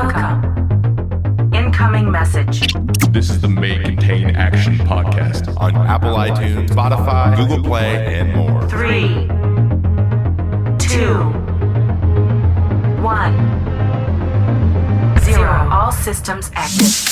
Welcome. Incoming message. This is the May Contain Action podcast on Apple iTunes, Spotify, Google Play, and more. 3, 2, 1, 0. All systems active.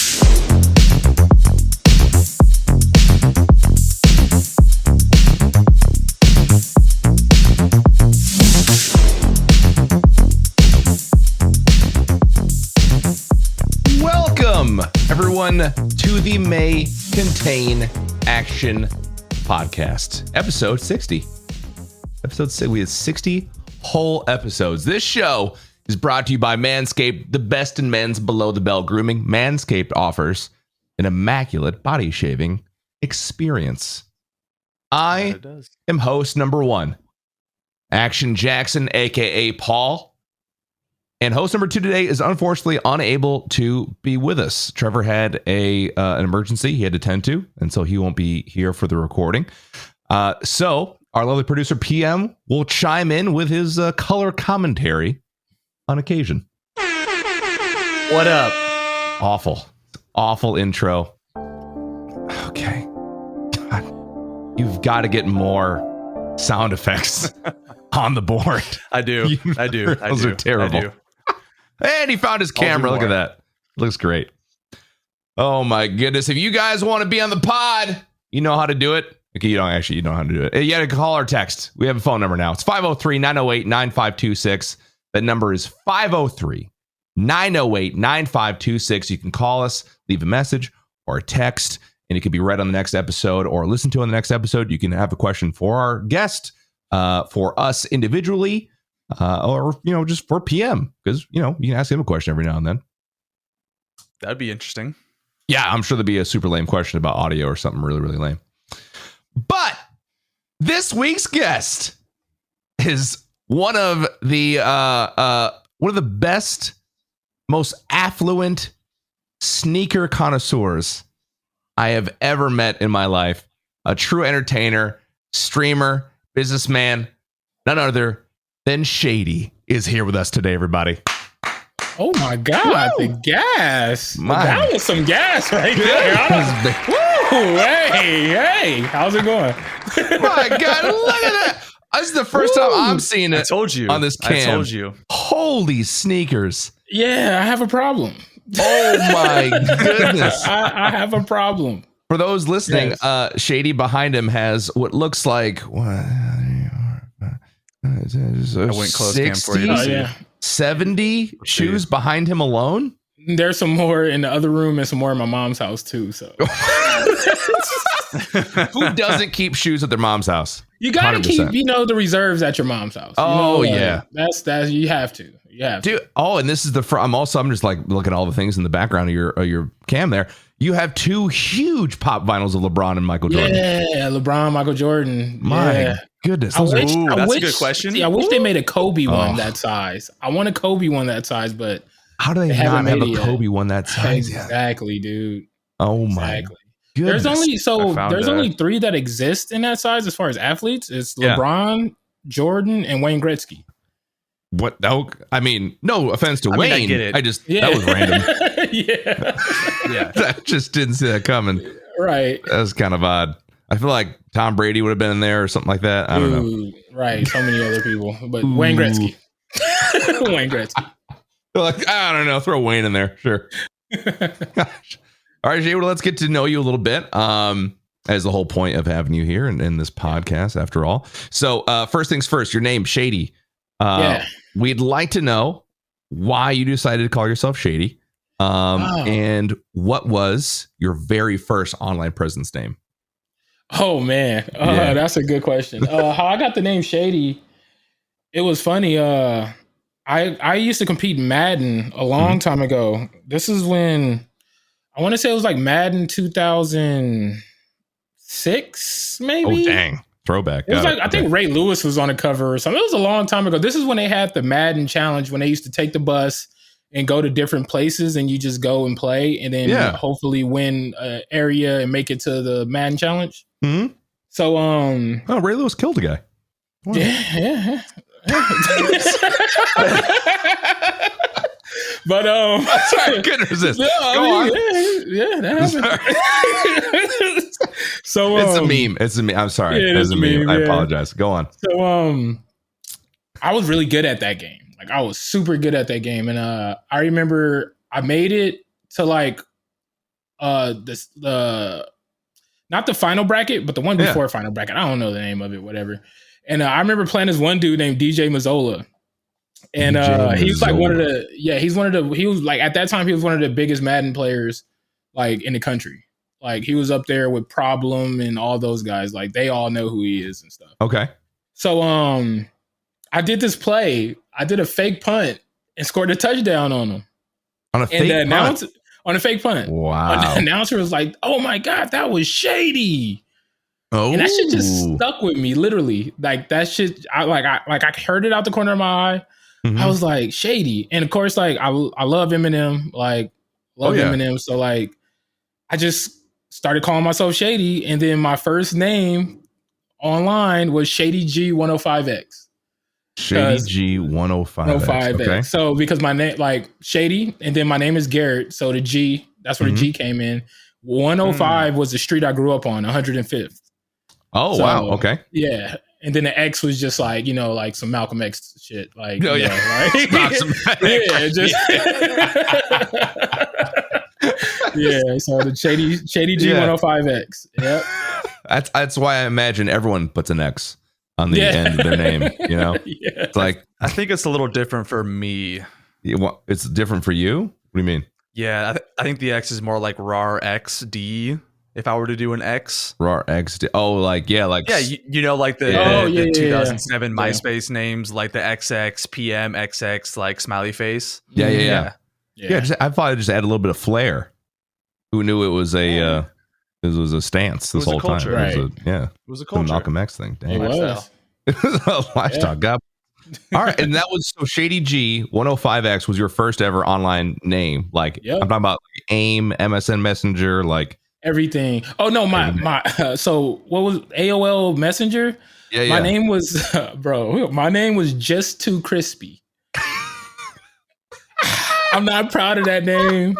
Welcome, everyone, to the May Contain Action podcast, episode 60. Episode 60. We had 60 whole episodes. This show is brought to you by Manscaped, the best in men's below-the-belt grooming. Manscaped offers an immaculate body shaving experience. I am host number 1, ActionJaxon, a.k.a. Paul. And host number 2 today is unfortunately unable to be with us. Trevor had an emergency he had to tend to, and so he won't be here for the recording. So our lovely producer PM will chime in with his color commentary on occasion. What up? Awful intro. Okay. God, you've got to get more sound effects on the board. I do. Those are terrible. And he found his camera. Look at that. Looks great. Oh my goodness. If you guys want to be on the pod, you know how to do it. Okay, you know how to do it. You got to call or text. We have a phone number now. It's 503-908-9526. That number is 503-908-9526. You can call us, leave a message or a text, and it can be read on the next episode or listen to on the next episode. You can have a question for our guest, for us individually, or, just for PM, because, you can ask him a question every now and then. That'd be interesting. Yeah, I'm sure there'd be a super lame question about audio or something really, really lame. But this week's guest is one of the best, most affluent sneaker connoisseurs I have ever met in my life. A true entertainer, streamer, businessman, none other than Shady is here with us today, everybody. Oh my God, Woo! the gas. That was some gas right there. Woo, hey, how's it going? My God, look at that. This is the first time I'm seeing it. I told you. On this cam. I told you. Holy sneakers. Yeah, I have a problem. Oh my goodness. I have a problem. For those listening, Yes. Shady behind him has what looks like I went close cam for you. 70 shoes behind him alone. There's some more in the other room and some more in my mom's house too. So who doesn't keep shoes at their mom's house? you gotta 100%. keep, the reserves at your mom's house. Yeah. That's you have to. Dude, and this is I'm just like looking at all the things in the background of your cam there. You have 2 huge pop vinyls of LeBron and Michael Jordan. Yeah, LeBron, Michael Jordan. My goodness. That's a good question. See, I wish they made a Kobe one that size. I want a Kobe one that size, but how do they not have a Kobe one that size? Exactly, dude. Oh my goodness. There's only 3 that exist in that size as far as athletes. It's LeBron, Jordan, and Wayne Gretzky. What? No, I mean, no offense to Wayne. I get it. That was random. Yeah. I just didn't see that coming. Right. That was kind of odd. I feel like Tom Brady would have been in there or something like that. I don't know. Right. So many other people, but Wayne Gretzky. Wayne Gretzky. Like, I don't know. Throw Wayne in there. Sure. Gosh. All right, Jay, well, let's get to know you a little bit. As the whole point of having you here in this podcast, after all. So first things first, your name, Shady. We'd like to know why you decided to call yourself Shady. And what was your very first online presence name? Oh man, that's a good question. How I got the name Shady? It was funny. I used to compete in Madden a long time ago. This is when I want to say it was like Madden 2006, maybe. Oh dang, throwback. It was I think Ray Lewis was on the cover or something. It was a long time ago. This is when they had the Madden challenge, when they used to take the bus and go to different places and you just go and play and then hopefully win an area and make it to the Madden challenge. Mm-hmm. So, Ray Lewis killed a guy. Wow. Yeah. But Sorry, I couldn't resist. no, Go on. yeah, that happened. So It's a meme. It's a meme. I'm sorry. Yeah, it's a meme. I apologize. Go on. So I was really good at that game. Like I was super good at that game, and I remember I made it to like the not the final bracket, but the one before final bracket. I don't know the name of it, whatever. And I remember playing this one dude named DJ Mazzola. And he was like he was like, at that time, he was one of the biggest Madden players like in the country. Like he was up there with Problem and all those guys. Like they all know who he is and stuff. Okay. So I did this play. I did a fake punt and scored a touchdown on him. On a fake punt? On a fake punt. Wow. And the announcer was like, "Oh my God, that was shady." Oh. And that shit just stuck with me, literally. Like that shit, I heard it out the corner of my eye. Mm-hmm. I was like, shady. And of course, like I love Eminem, like Eminem. So like I just started calling myself Shady. And then my first name online was ShadyG 105X. ShadyG 105X. Okay. So because my name, like Shady, and then my name is Garrett. So the G, that's where the G came in. 105 was the street I grew up on, 105th. Oh, so, wow. Okay. Yeah. And then the X was just like, like some Malcolm X shit. Like, right? Yeah. So the ShadyG 105X. Yep. That's why I imagine everyone puts an X on the end of their name. It's like, I think it's a little different for me. It's different for you. What do you mean? Yeah, I think the X is more like RAR XD. If I were to do an X, RAR XD. Oh, like like like the 2007 MySpace names, like the XX, PM, XX, like smiley face. Yeah. I thought I just add a little bit of flair. Who knew it was a stance this whole time? Right. It was a culture. The Malcolm X thing. Dang. It was a lifestyle. God. All right, and that was so ShadyG 105X was your first ever online name. Like I'm talking about like AIM, MSN Messenger, like everything. Oh no, my so what was AOL Messenger? Yeah. My name was my name was Just Too Crispy. I'm not proud of that name.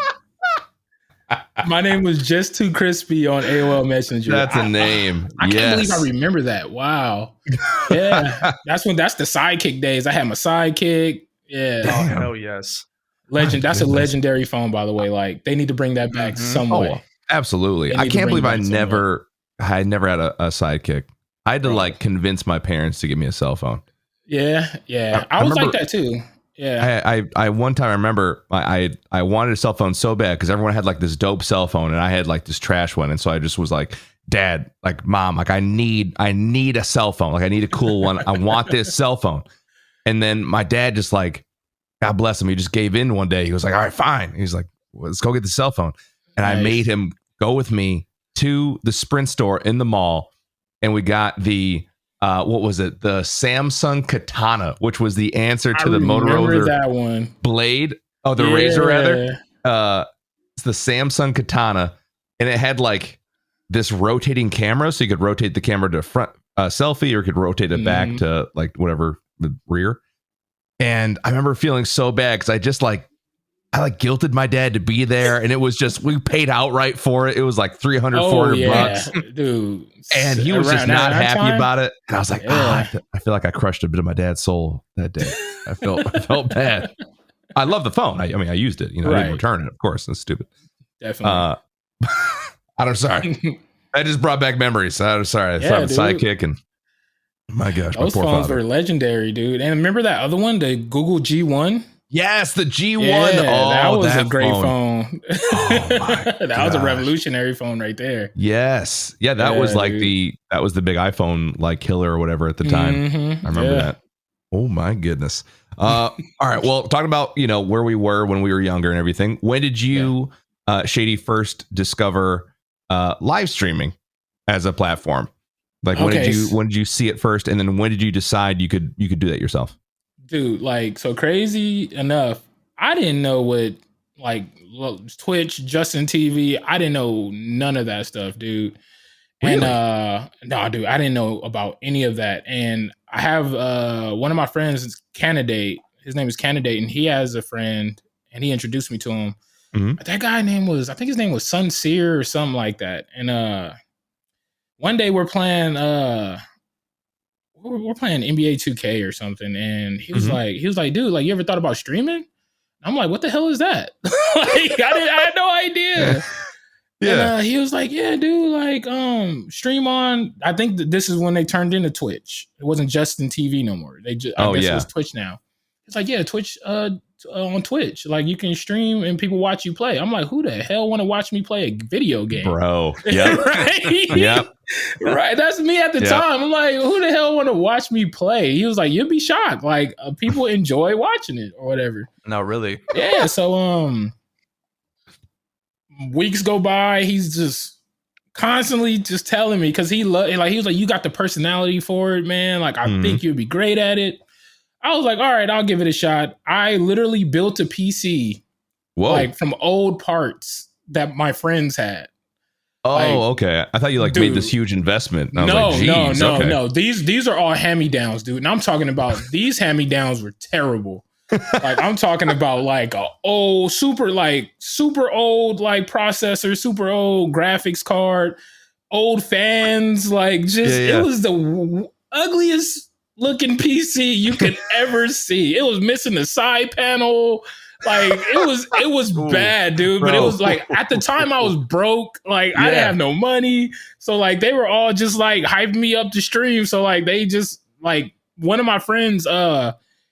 My name was Just Too Crispy on AOL Messenger. That's a name. I can't believe I remember that. Wow. Yeah. That's the sidekick days. I had my sidekick. Yeah. Oh, hell yes. Legend. That's a legendary phone, by the way. Like they need to bring that back some way. Absolutely. I can't believe I never had a sidekick. I had to like convince my parents to give me a cell phone. Yeah. I was like that too. Yeah. I one time I remember I wanted a cell phone so bad because everyone had like this dope cell phone and I had like this trash one. And so I just was like, Dad, like Mom, like I need a cell phone. Like I need a cool one. I want this cell phone. And then my dad just like, God bless him. He just gave in one day. He was like, all right, fine. He's like, well, let's go get the cell phone. And I made him go with me to the Sprint store in the mall. And we got the what was it? The Samsung Katana, which was the answer to the Motorola that one. Blade. Oh, the Razor rather. It's the Samsung Katana, and it had like this rotating camera, so you could rotate the camera to front selfie, or you could rotate it back to like whatever the rear. And I remember feeling so bad because I guilted my dad to be there, and it was just we paid outright for it. It was like $300, $400, dude. And he was just not happy about it. And I was like, I feel like I crushed a bit of my dad's soul that day. I felt bad. I love the phone. I mean, I used it. I didn't return it, of course. That's stupid. Definitely. I'm sorry. I just brought back memories. I'm sorry. I thought of Sidekick, and my gosh, those phones were legendary, dude. And remember that other one, the Google G1? Yes, the G1. That was a great phone. That was a revolutionary phone right there. Yes. Yeah, that was like that was the big iPhone like killer or whatever at the time. I remember that. Oh my goodness. All right. Well, talking about, where we were when we were younger and everything. When did you, Shady, first discover live streaming as a platform? Like when did you see it first? And then when did you decide you could do that yourself? Dude, like, so crazy enough, I didn't know what, like, Twitch, Justin TV, I didn't know none of that stuff, dude. Really? And, no, dude, I didn't know about any of that. And I have one of my friends, Candidate, his name is Candidate, and he has a friend, and he introduced me to him. Mhm. That guy I think his name was Sincere or something like that. And one day we're playing NBA 2K or something, and he was like, dude, like, you ever thought about streaming? I'm like, what the hell is that? Like, I had no idea. Yeah. And he was like, yeah, dude, like, stream on. I think that this is when they turned into Twitch. It wasn't just in TV no more. They just, I guess it was Twitch now. It's like, yeah, Twitch, on Twitch, like, you can stream and people watch you play. I'm like, who the hell want to watch me play a video game, bro? Yeah, right? Yep. Right. That's me at the time. I'm like, who the hell want to watch me play? He was like, you'll be shocked. Like, people enjoy watching it or whatever. No, really. Yeah. So, weeks go by. He's just constantly just telling me, because he was like, you got the personality for it, man. Like, I think you'd be great at it. I was like, all right, I'll give it a shot. I literally built a PC, like, from old parts that my friends had. Oh, like, okay. I thought you like made this huge investment. And I was no. These are all hand-me-downs, dude. And I'm talking about these hand-me-downs were terrible. Like, I'm talking about like a old, super old like processor, super old graphics card, old fans, like just it was the ugliest looking PC you could ever see. It was missing the side panel. Like, it was bad, dude. But it was like, at the time I was broke. Like, I didn't have no money. So like, they were all just like hyping me up to stream. So like, they just like, one of my friends,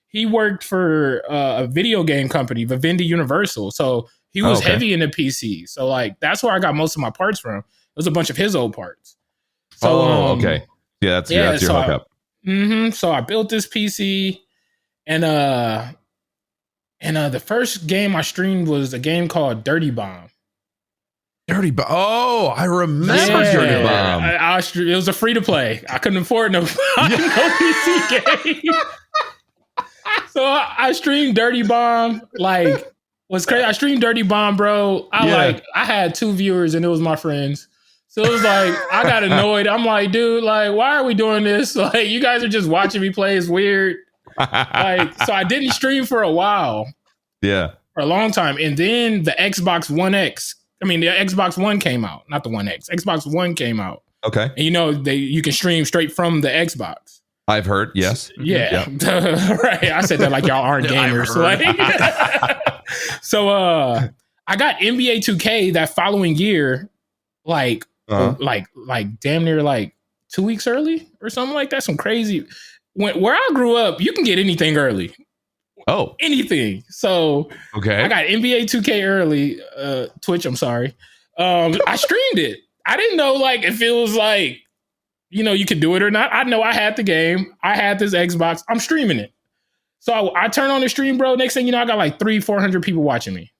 he worked for a video game company, Vivendi Universal. So he was heavy into PC. So like, that's where I got most of my parts from. It was a bunch of his old parts. So, okay. Yeah, that's your hookup. So I built this PC, and the first game I streamed was a game called Dirty Bomb. Dirty Bomb. Oh, I remember Dirty Bomb. It was a free to play. I couldn't afford no PC game. So I streamed Dirty Bomb. Like, what's crazy? I streamed Dirty Bomb, bro. I had 2 viewers, and it was my friends. So it was like, I got annoyed. I'm like, dude, like, why are we doing this? Like, you guys are just watching me play. It's weird. Like, so I didn't stream for a while. Yeah. For a long time. And then the Xbox One came out. Not the One X. Xbox One came out. Okay. And you can stream straight from the Xbox. I've heard, yes. Yeah. Yep. Right. I said that like y'all aren't gamers. So I got NBA 2K that following year, like damn near like 2 weeks early or something like that. Some crazy. Where I grew up, you can get anything early. Oh, anything. So okay, I got NBA 2K early. Twitch, I'm sorry. I streamed it. I didn't know like if it was like, you could do it or not. I know I had the game. I had this Xbox. I'm streaming it. So I turn on the stream, bro. Next thing you know, I got like 300-400 people watching me.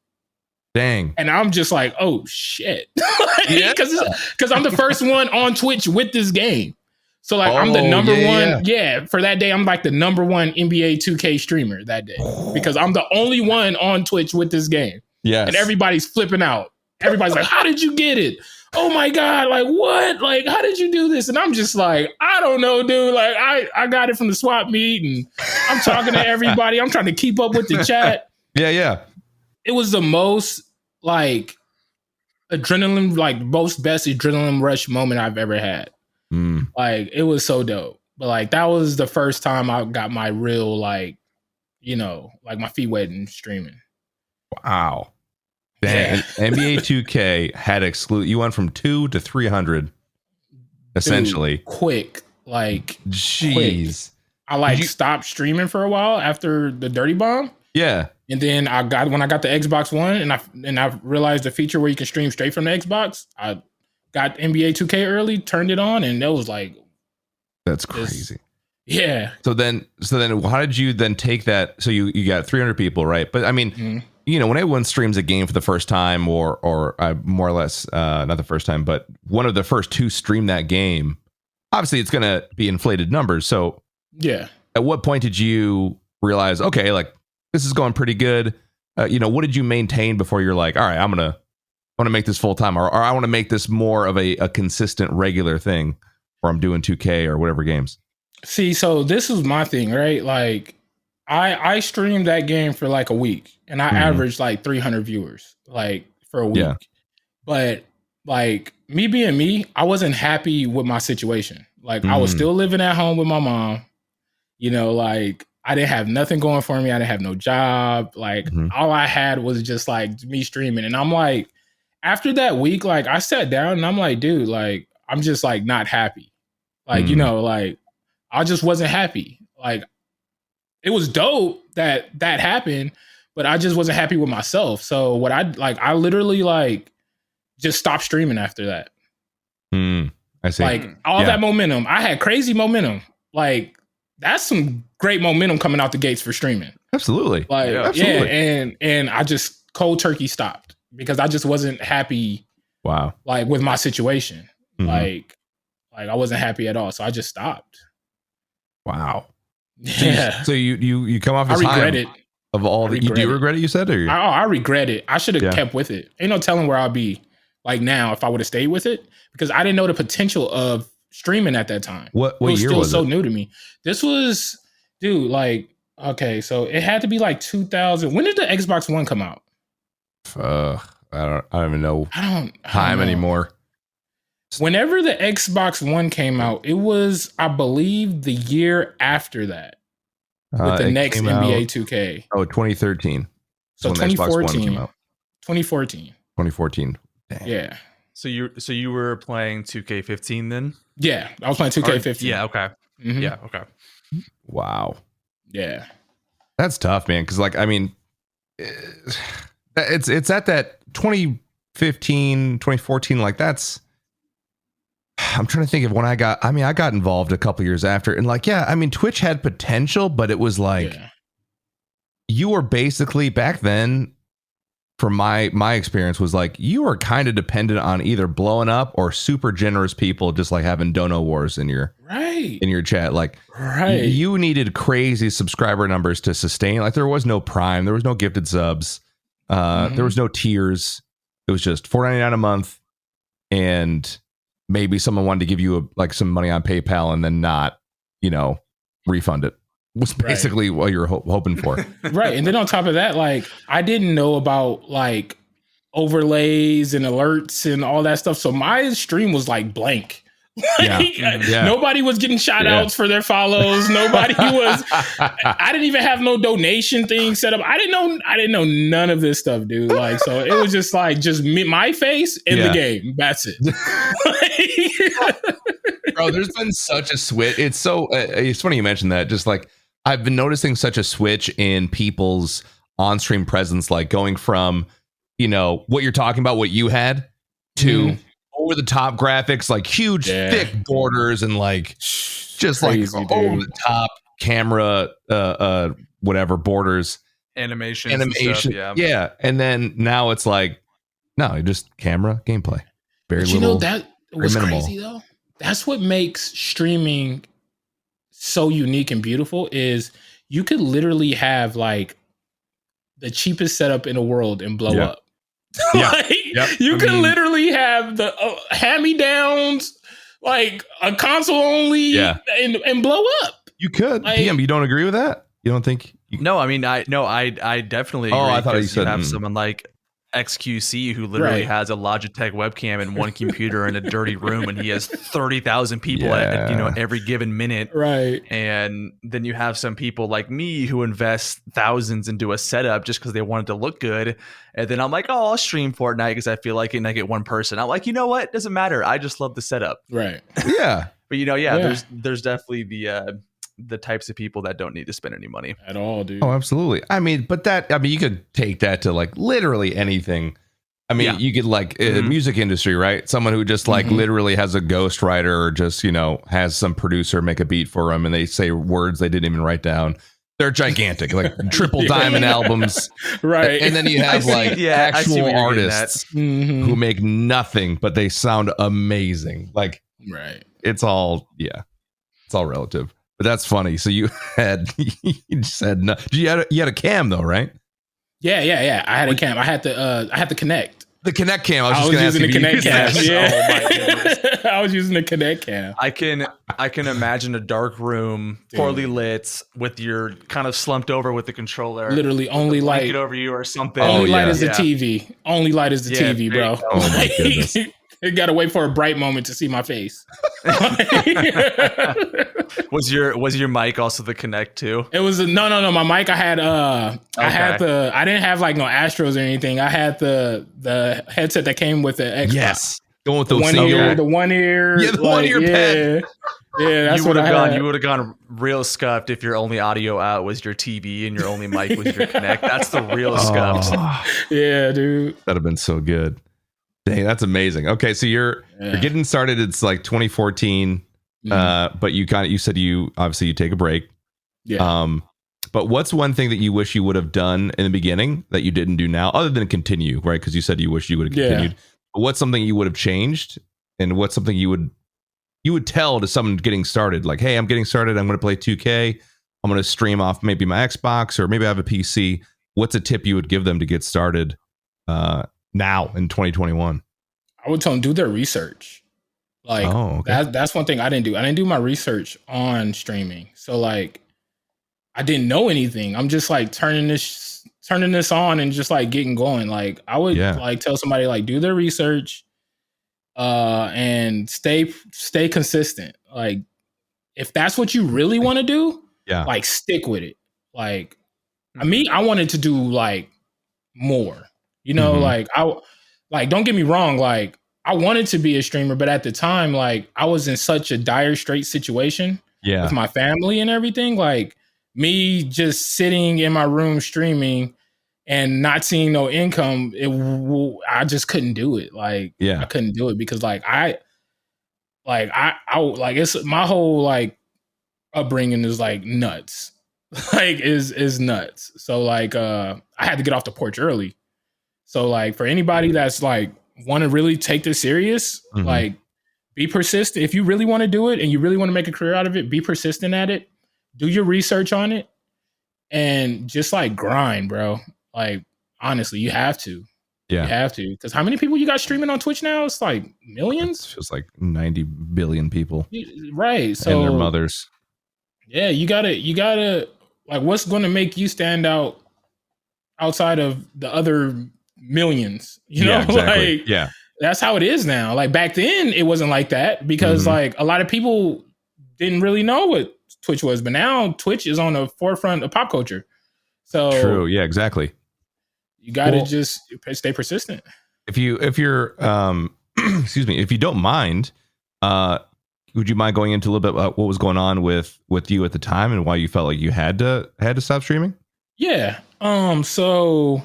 Dang. And I'm just like, oh shit. Because I'm the first one on Twitch with this game. So like, I'm the number one. Yeah. For that day, I'm like the number one NBA 2K streamer that day because I'm the only one on Twitch with this game. Yes. And everybody's flipping out. Everybody's like, how did you get it? Oh my God. Like, what? Like, how did you do this? And I'm just like, I don't know, dude. Like, I got it from the swap meet and I'm talking to everybody. I'm trying to keep up with the chat. Yeah. It was the most like adrenaline, like most best adrenaline rush moment I've ever had. Like, it was so dope. But like, that was the first time I got my real, like, like my feet wet in streaming. Wow. Dang. Yeah. NBA 2K had you went from 2 to 300 essentially. Dude, quick. Like, jeez. Quick. I stopped streaming for a while after the Dirty Bomb. Yeah. And then when I got the Xbox One and I realized the feature where you can stream straight from the Xbox, I got NBA 2K early, turned it on, and it was like, that's crazy. Yeah. So then how did you then take that? So you got 300 people, right? But I mean, when everyone streams a game for the first time or more or less, not the first time, but one of the first to stream that game, obviously it's going to be inflated numbers. So yeah. At what point did you realize, okay, like this is going pretty good? What did you maintain before you're like, all right, I want to make this full time, or I want to make this more of a consistent, regular thing, or I'm doing 2K or whatever games. See, so this is my thing, right? Like, I streamed that game for like a week, and I averaged like 300 viewers like for a week. Yeah. But like me being me, I wasn't happy with my situation. Like I was still living at home with my mom. You know, like I didn't have nothing going for me. I didn't have no job. Like all I had was just like me streaming. And I'm like, after that week, like I sat down and I'm like, dude, like I'm just like not happy. Like, you know, like I just wasn't happy. Like it was dope that happened, but I just wasn't happy with myself. So what I literally like just stopped streaming after that. I see. Like all that momentum, I had crazy momentum. Like that's some great momentum coming out the gates for streaming. Absolutely. Like absolutely. and I just cold turkey stopped because I just wasn't happy. Wow. Like with my situation, like I wasn't happy at all. So I just stopped. Wow. Yeah. So you come off. I regret it. Of all the, you do regret it? You said, or I regret it. I should have kept with it. Ain't no telling where I'll be like now if I would have stayed with it, because I didn't know the potential of streaming at that time. What year was so it? New to me. This was, dude, like, okay, so it had to be like 2000. When did the Xbox One come out? I don't even know. I don't time know. anymore. Whenever the Xbox One came out, it was, I believe, the year after that with the next NBA 2K. Oh, 2013. So when the Xbox One 2014. came out. 2014. 2014. Dang. Yeah. So you were playing 2K15 then? Yeah, I was playing 2K15. Yeah. Okay. Yeah. Okay. Wow. Yeah. That's tough, man. Because like, I mean, it's at that 2015, 2014. Like that's. I'm trying to think of when I got involved a couple years after, and like, yeah, I mean, Twitch had potential, but it was like you were basically back then, from my experience, was like you were kind of dependent on either blowing up or super generous people just like having dono wars in your chat. Like you needed crazy subscriber numbers to sustain. Like there was no Prime, there was no gifted subs, there was no tiers. It was just $4.99 a month, and maybe someone wanted to give you some money on PayPal and then not, refund it. Was basically what you're hoping for. Right. And then on top of that, like I didn't know about like overlays and alerts and all that stuff. So my stream was like blank. Nobody was getting shout outs for their follows. Nobody was, I didn't even have no donation thing set up. I didn't know none of this stuff, dude. Like, so it was just like, my face in the game. That's it. Bro, there's been such a switch. It's so, it's funny you mentioned that. Just like, I've been noticing such a switch in people's on-stream presence, like going from, what you're talking about, what you had, to over the top graphics, like huge thick borders and like just crazy, like over the top camera whatever borders, animation stuff, yeah. And then now it's like just camera gameplay, very but little. That was minimal. Crazy though. That's what makes streaming so unique and beautiful, is you could literally have like the cheapest setup in the world and blow up. You could literally have the hand-me-downs, like a console only, and blow up. You could. Like, PM, you don't agree with that? You don't think? No, I mean, I definitely agree. I thought you said you have someone like XQC who literally has a Logitech webcam and one computer in a dirty room, and he has 30,000 people at every given minute. Right. And then you have some people like me who invest thousands into a setup just because they want it to look good. And then I'm like, oh, I'll stream Fortnite because I feel like it, and I get one person. I'm like, you know what? It doesn't matter. I just love the setup. Right. Yeah. But there's definitely the types of people that don't need to spend any money at all, dude. Oh, absolutely. I mean, you could take that to like literally anything. I mean, you could like music industry, right? Someone who just like literally has a ghostwriter or just, has some producer make a beat for them and they say words they didn't even write down. They're gigantic, like triple diamond albums. Right. And then you have actual artists who make nothing, but they sound amazing. Like, it's all relative. But that's funny. So you said no. You had a cam though, right? Yeah. I had a cam. I had to connect. The Kinect cam. I was I just was going to ask using the if you Kinect used cam. that. Oh my goodness. Yeah. I was using the Kinect cam. I can imagine a dark room, poorly lit, with your kind of slumped over with the controller. Literally only light Blanket over you or something. Only light yeah. is the TV. Only light is the Yeah, TV, there bro. you go. Oh my goodness. You gotta wait for a bright moment to see my face. Was your mic also the Kinect too? It was no. My mic, I had I didn't have like no Astros or anything. I had the headset that came with the Xbox. Yes. Going with The those one single. ear, the one ear. Yeah, the one ear pad. Yeah, that's You what I had. You would have gone real scuffed if your only audio out was your TV and your only mic was your Kinect. That's the real scuffed. Yeah, dude. That'd have been so good. Dang, that's amazing. Okay, so you're getting started. It's like 2014, but you said you obviously you take a break. Yeah. But what's one thing that you wish you would have done in the beginning that you didn't do now, other than continue, right? Because you said you wish you would have continued. But what's something you would have changed, and what's something you would tell to someone getting started? Like, hey, I'm getting started. I'm going to play 2K. I'm going to stream off maybe my Xbox, or maybe I have a PC. What's a tip you would give them to get started now in 2021? I would tell them do their research. Like that's one thing I didn't do. I didn't do my research on streaming. So like I didn't know anything. I'm just like turning this on and just like getting going. Like I would like tell somebody like do their research and stay consistent. Like if that's what you really want to do, like stick with it. Like I wanted to do like more. You know, like don't get me wrong, like I wanted to be a streamer, but at the time, like I was in such a dire straight situation with my family and everything. Like me just sitting in my room streaming and not seeing no income, I just couldn't do it. Like I couldn't do it because like I it's my whole like upbringing is like nuts. Like is nuts. So like I had to get off the porch early. So like for anybody that's like want to really take this serious, like be persistent. If you really want to do it and you really want to make a career out of it, be persistent at it. Do your research on it and just like grind, bro. Like honestly, you have to. Yeah. You have to. Because how many people you got streaming on Twitch now? It's like millions. It's just like 90 billion people. Right. So and their mothers. Yeah, you gotta like what's gonna make you stand out outside of the other millions, you know? Exactly. Like that's how it is now. Like back then it wasn't like that because like a lot of people didn't really know what Twitch was, but now Twitch is on the forefront of pop culture. So true. Yeah, exactly. You gotta just stay persistent. If you're excuse me, if you don't mind, would you mind going into a little bit about what was going on with you at the time and why you felt like you had to stop streaming? Yeah. So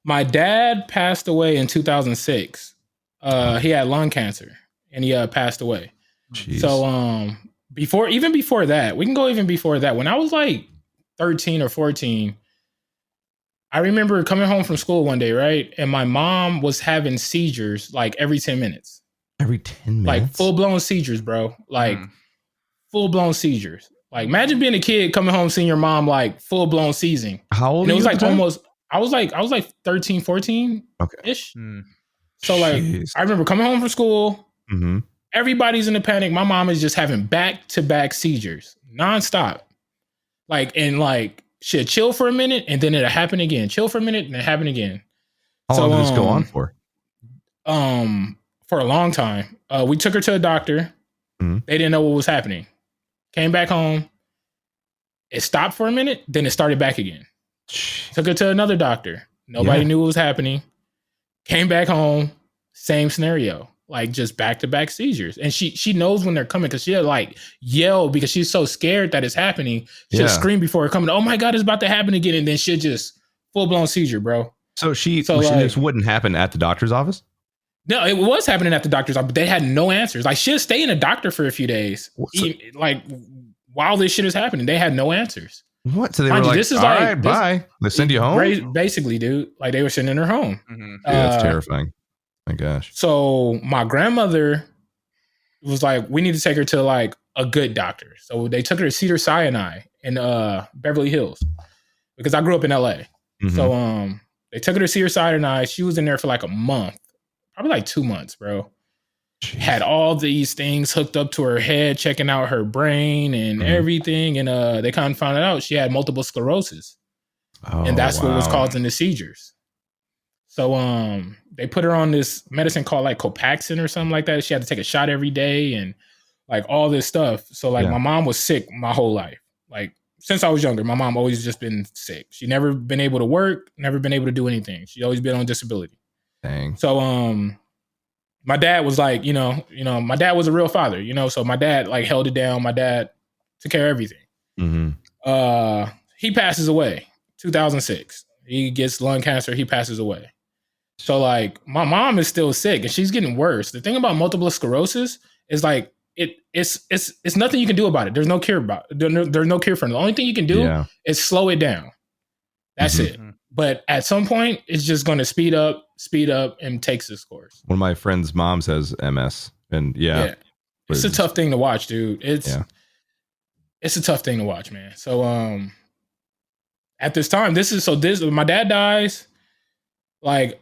my dad passed away in 2006. He had lung cancer and he passed away. Jeez. So before that, we can go even before that. When I was like 13 or 14, I remember coming home from school one day, right? And my mom was having seizures like every 10 minutes. Every 10 minutes? Like full-blown seizures, bro. Like full-blown seizures. Like imagine being a kid coming home seeing your mom like full-blown seizing. How old? And it was like almost I was like 13, 14 ish. So like I remember coming home from school. Everybody's in a panic. My mom is just having back-to-back seizures nonstop. Like and like she'll chill for a minute and then it'll happen again. Chill for a minute and it happen again. How long did this go on for? For a long time. We took her to a doctor. They didn't know what was happening. Came back home. It stopped for a minute, then it started back again. Took her to another doctor. Nobody knew what was happening. Came back home, same scenario. Like just back-to-back seizures. And she knows when they're coming because she'll like yell because she's so scared that it's happening. She'll scream before it coming. Oh my God, it's about to happen again. And then she'll just full-blown seizure, bro. So this wouldn't happen at the doctor's office? No, it was happening at the doctor's office, but they had no answers. Like she'll stay in a doctor for a few days. Like while this shit is happening, they had no answers. What? So they were like, this is all right, bye. They send you home? Basically, dude. Like they were sending her home. Yeah, that's terrifying. My gosh. So my grandmother was like, we need to take her to like a good doctor. So they took her to Cedars-Sinai in Beverly Hills because I grew up in LA. So They took her to see her side of the eye. She was in there for like a month, probably like 2 months, bro. Jeez. Had all these things hooked up to her head, checking out her brain and everything. And they kind of found out she had multiple sclerosis. Oh, And that's what was wow. causing the seizures. So they put her on this medicine called like Copaxone or something like that. She had to take a shot every day and like all this stuff. So like my mom was sick my whole life. Like since I was younger, my mom always just been sick. She never been able to work, never been able to do anything. She always been on disability. Dang. So my dad was like, my dad was a real father, so my dad like held it down. My dad took care of everything. Mm-hmm. He passes away 2006. He gets lung cancer. He passes away. So like my mom is still sick and she's getting worse. The thing about multiple sclerosis is like it's nothing you can do about it. There's no cure there's no cure for it. The only thing you can do is slow it down. That's it. But at some point, it's just going to speed up, and takes its course. One of my friend's moms has MS, and it's a tough thing to watch, dude. It's a tough thing to watch, man. So at this time, my dad dies, like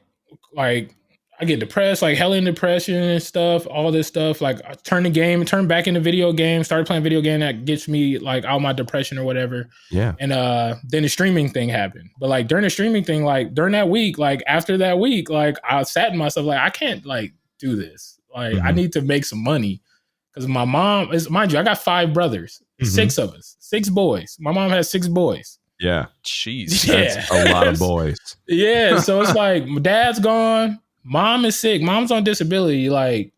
I get depressed, like hella in depression and stuff, all this stuff. Like I turn back into video games, started playing video game that gets me like out of my depression or whatever. Yeah. And then the streaming thing happened. But like during the streaming thing, like during that week, like after that week, like I sat in myself like I can't like do this. Like I need to make some money. Because my mom is, mind you, I got 5 brothers, 6 of us, 6 boys. My mom has 6 boys. Yeah. Jeez. That's a lot of boys. Yeah. So it's like my dad's gone. Mom is sick. Mom's on disability. Like,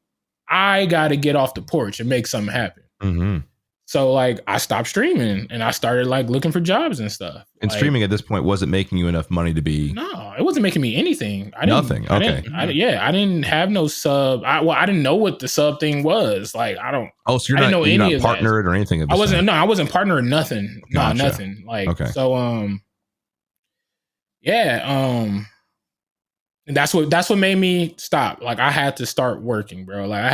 I got to get off the porch and make something happen. Mm-hmm. So, like, I stopped streaming and I started, like, looking for jobs and stuff. And like, streaming at this point wasn't making you enough money to be... No, it wasn't making me anything. Nothing. Okay. I didn't have no sub. I didn't know what the sub thing was. Like, I don't... Oh, so you're not partnered or anything? I wasn't partnered or nothing. Gotcha. No, nothing. Like, okay. So, and that's what made me stop. Like I had to start working, bro. Like I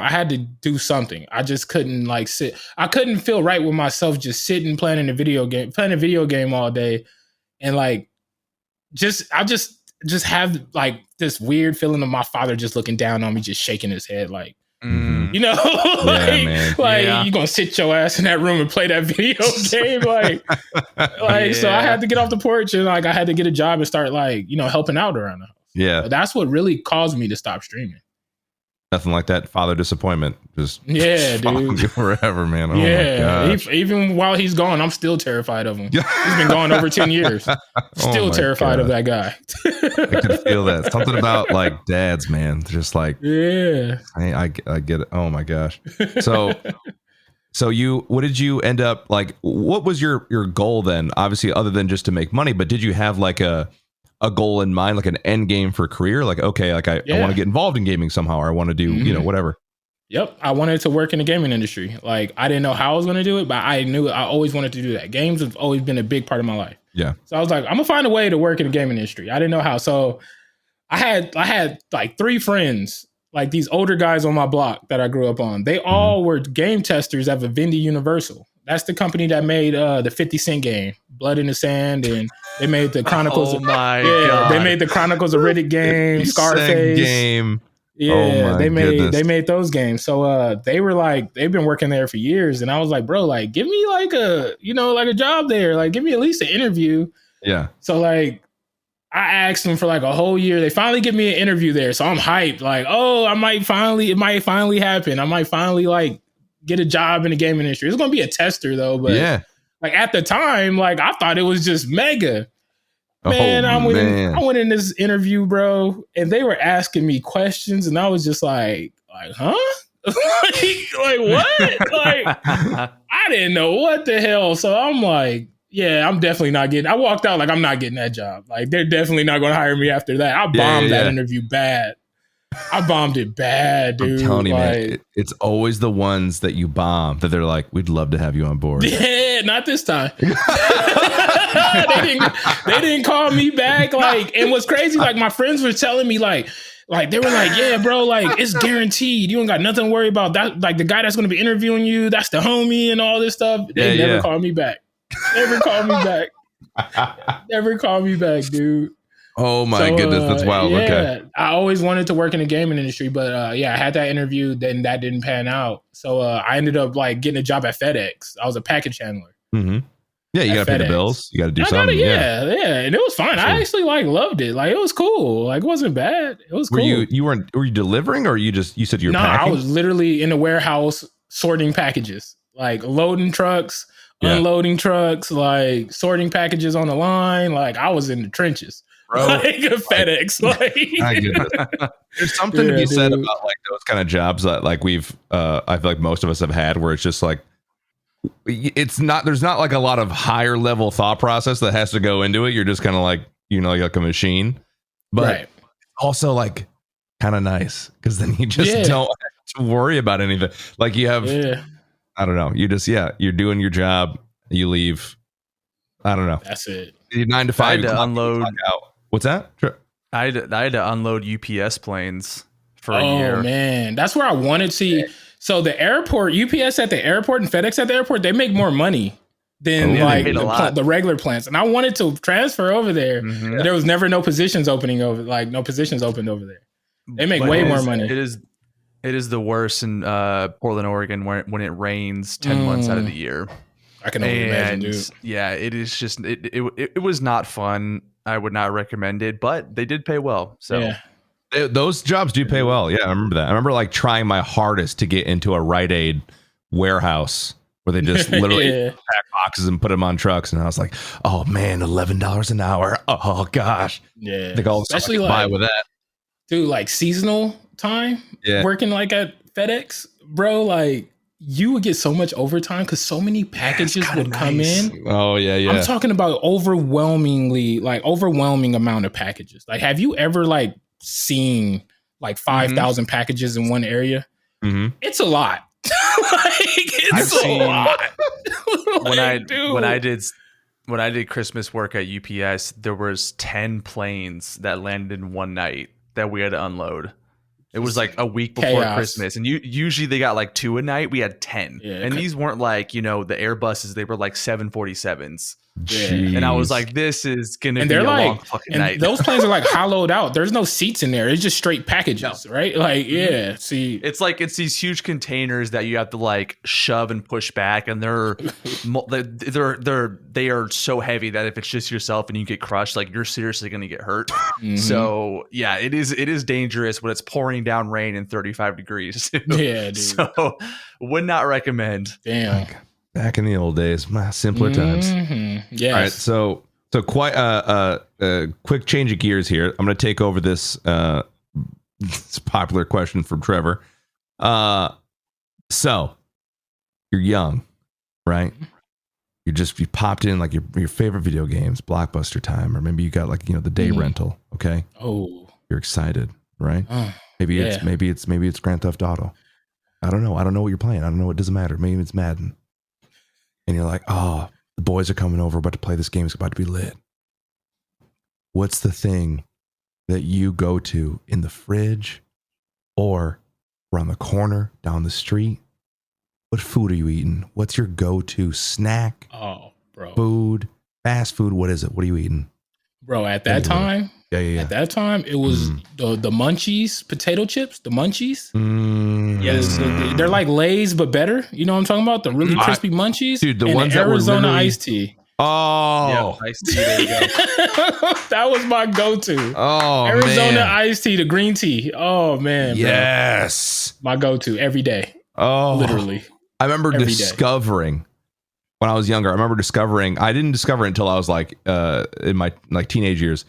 had to do something. I just couldn't like sit. I couldn't feel right with myself just sitting playing a video game all day, and like I just have like this weird feeling of my father just looking down on me, just shaking his head, like you know, you gonna sit your ass in that room and play that video game, like So I had to get off the porch and like I had to get a job and start like helping out around the house. Yeah. But that's what really caused me to stop streaming. Nothing like that father disappointment. Just dude. Forever, man. Oh my gosh. Even while he's gone, I'm still terrified of him. He's been gone over 10 years. Still terrified of that guy. I can feel that. Something about like dads, man. Just like I get it. Oh my gosh. So what did you end up like? What was your goal then? Obviously, other than just to make money, but did you have like a goal in mind, like an end game for career? Like, okay, like I want to get involved in gaming somehow, or I want to do, whatever. Yep. I wanted to work in the gaming industry. Like I didn't know how I was going to do it, but I knew I always wanted to do that. Games have always been a big part of my life. Yeah. So I was like, I'm gonna find a way to work in the gaming industry. I didn't know how. So I had like 3 friends, like these older guys on my block that I grew up on. They all were game testers at Vivendi Universal. That's the company that made the 50 Cent game, Blood in the Sand, and they made the Chronicles. Oh my god! They made the Chronicles of Riddick game, Scarface game. Yeah, they made those games. So they were like, they've been working there for years, and I was like, bro, like give me like a like a job there, like give me at least an interview. Yeah. So like I asked them for like a whole year. They finally give me an interview there, so I'm hyped. Like, oh, it might finally happen. I might finally like get a job in the gaming industry. It's gonna be a tester though, but like at the time, like I thought it was just mega. Man, I went in this interview, bro, and they were asking me questions, and I was just like, huh? like what? Like I didn't know what the hell. So I'm like, yeah, I'm definitely not getting. I walked out like I'm not getting that job. Like they're definitely not going to hire me after that. I bombed that interview bad. I bombed it bad, dude. I'm telling you, man, it's always the ones that you bomb that they're like, we'd love to have you on board. Yeah, not this time. They didn't call me back. Like, and what's crazy, like my friends were telling me like they were like, yeah, bro, like it's guaranteed. You don't got nothing to worry about. That like the guy that's going to be interviewing you, that's the homie and all this stuff. They never called me back. Never called me back. Never called me back, dude. Oh my goodness, that's wild. Yeah, Okay. I always wanted to work in the gaming industry, but I had that interview, then that didn't pan out. So I ended up like getting a job at FedEx. I was a package handler. Mm-hmm. Yeah, you At got to pay the FedEx. bills. You got to do I got something. it, yeah, and it was fun. Sure. I actually like loved it. Like it was cool. Like it wasn't bad. It was Were cool. were you delivering, or you said you were No, packing? I was literally in the warehouse sorting packages, like loading trucks, unloading trucks, like sorting packages on the line. Like I was in the trenches. Bro, like a FedEx. Like my goodness. There's something to be said about like those kind of jobs that like we've I feel like most of us have had, where it's just like there's not like a lot of higher level thought process that has to go into it. You're just kind of like, like a machine, but also like kind of nice because then you just don't have to worry about anything. Like you have, I don't know. You just, you're doing your job. You leave. I don't know. That's it. 9 to 5. I had to unload. What's that? I had to unload UPS planes for a year. Oh man, that's where I wanted to. So the airport, UPS at the airport and FedEx at the airport, they make more money than the regular plants. And I wanted to transfer over there. Mm-hmm. There was never no positions opened over there. They make way more money. It is the worst in Portland, Oregon, when it rains 10 months out of the year. I can only imagine, dude. Yeah, it is just it was not fun. I would not recommend it, but they did pay well. So those jobs do pay well. Yeah, I remember that. I remember like trying my hardest to get into a Rite Aid warehouse where they just literally pack boxes and put them on trucks, and I was like, oh man, $11 an hour. Oh gosh. Yeah. I think all especially like buy with that. Dude, like seasonal time, working like at FedEx, bro, like you would get so much overtime because so many packages would come in. Oh yeah. I'm talking about overwhelming amount of packages. Like, have you ever like seen like 5,000 packages in one area? Mm-hmm. It's a lot. It's a lot. When I did Christmas work at UPS, there was 10 planes that landed in one night that we had to unload. It was like a week before Christmas, and usually they got like 2 a night. We had 10, and these weren't like the Airbuses; they were like 747s. Jeez. And I was like, "This is gonna be a long fucking night." Those planes are like hollowed out. There's no seats in there. It's just straight packages, right? Like, see, it's these huge containers that you have to like shove and push back, and they are so heavy that if it's just yourself and you get crushed, like you're seriously gonna get hurt. Mm-hmm. So it is dangerous when it's pouring down rain and 35 degrees. Yeah, dude. So would not recommend. Damn. Back in the old days, simpler times. Yes. All right, so quite a quick change of gears here. I'm going to take over this this popular question from Trevor. So you're young, right? You popped in like your favorite video games, Blockbuster time, or maybe you got like the day rental. Okay. Oh, you're excited, right? Maybe it's Grand Theft Auto. I don't know what you're playing. I don't know. It doesn't matter. Maybe it's Madden. And you're like, oh, the boys are coming over, about to play this game. It's about to be lit. What's the thing that you go to in the fridge or around the corner, down the street? What food are you eating? What's your go-to snack? Oh, bro. Food, fast food. What is it? What are you eating? Bro, at that time, at that time, it was the Munchies, potato chips, the Munchies. Yes, they're like Lay's, but better. You know what I'm talking about? The really crispy Munchies. Dude, the and ones the that Arizona were iced tea. Oh. Yeah, iced tea, there you go. That was my go-to. Oh, Arizona iced tea, the green tea. Oh, man. Yes. Bro. My go-to every day. Oh. Literally. I remember discovering when I was younger. I didn't discover it until I was like in my like teenage years.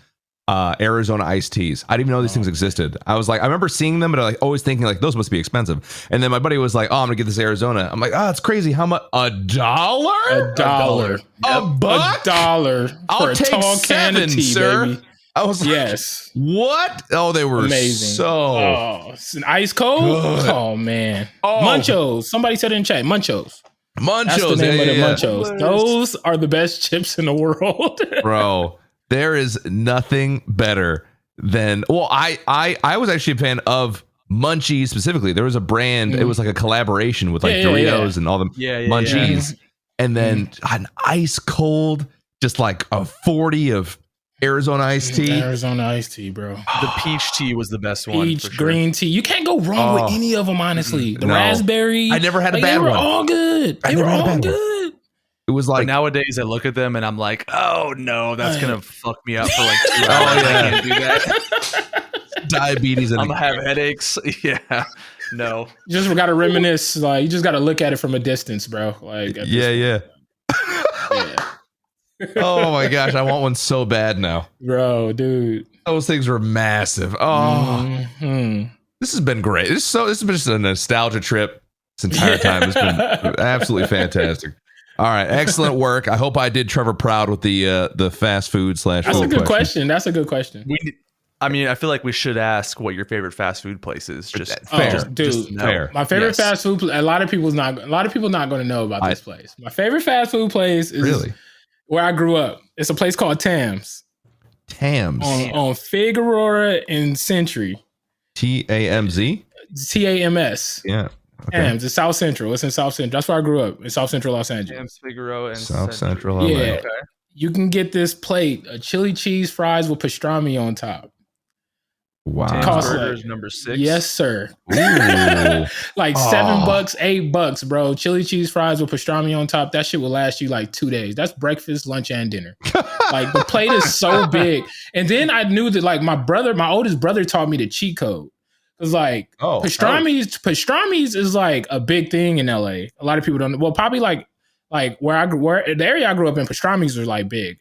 Arizona iced teas. I didn't even know these things existed. I remember seeing them, but I like always thinking like those must be expensive. And then my buddy was like, "Oh, I'm gonna get this Arizona." I'm like, "Oh, it's crazy. How much? $1? $1. A buck? $1 I'll for a take tall can of tea, sir. baby." I was like, yes. What? Oh, they were amazing. So ice cold. Good. Oh man. Oh. Munchos. Somebody said it in chat. Munchos. That's the name of the Munchos. Those are the best chips in the world, bro. There is nothing better than I was actually a fan of Munchies specifically. There was a brand, it was like a collaboration with like Doritos and all the Munchies. And then an ice cold, just like a 40 of Arizona iced tea. Arizona iced tea, bro. The peach tea was the best one. Peach, for sure. green tea. You can't go wrong with any of them, honestly. The No. raspberry. I never had a bad They were one. all good. They were all good. It was But like nowadays I look at them and I'm like, oh no, that's gonna fuck me up for like 2 hours. Oh, yeah. I can't do that. diabetes and I'm gonna have headaches. Yeah. No. You just gotta reminisce. Like, you just gotta look at it from a distance, bro. Like, at yeah. this point. Oh my gosh, I want one so bad now. Bro, dude. Those things were massive. Oh, Mhm. this has been great. This has been just a nostalgia trip this entire time. It's been absolutely fantastic. All right, excellent work. I hope I did Trevor proud with the fast food / That's a good question. That's a good question. I feel like we should ask what your favorite fast food place is. Just Fair. Dude. Fair. My favorite fast food. A lot of people not going to know about this place. My favorite fast food place is Really where I grew up. It's a place called Tams on Figueroa and Century. TAMZ. TAMS. Yeah. Okay. Tams. It's South Central. It's in South Central. That's where I grew up in South Central Los Angeles. Tams, Figueroa, and South Central. Century. LA. Yeah. Okay. You can get this plate of chili cheese fries with pastrami on top. Wow. Tams Cost Burgers like- number 6. Yes, sir. Ooh. Like Oh. $7, $8, bro. Chili cheese fries with pastrami on top. That shit will last you like 2 days. That's breakfast, lunch, and dinner. Like, the plate is so big. And then I knew that, like, my oldest brother taught me the cheat code. It was like pastrami's is like a big thing in LA. A lot of people don't know. Well, probably like where the area I grew up in, pastrami's are like big.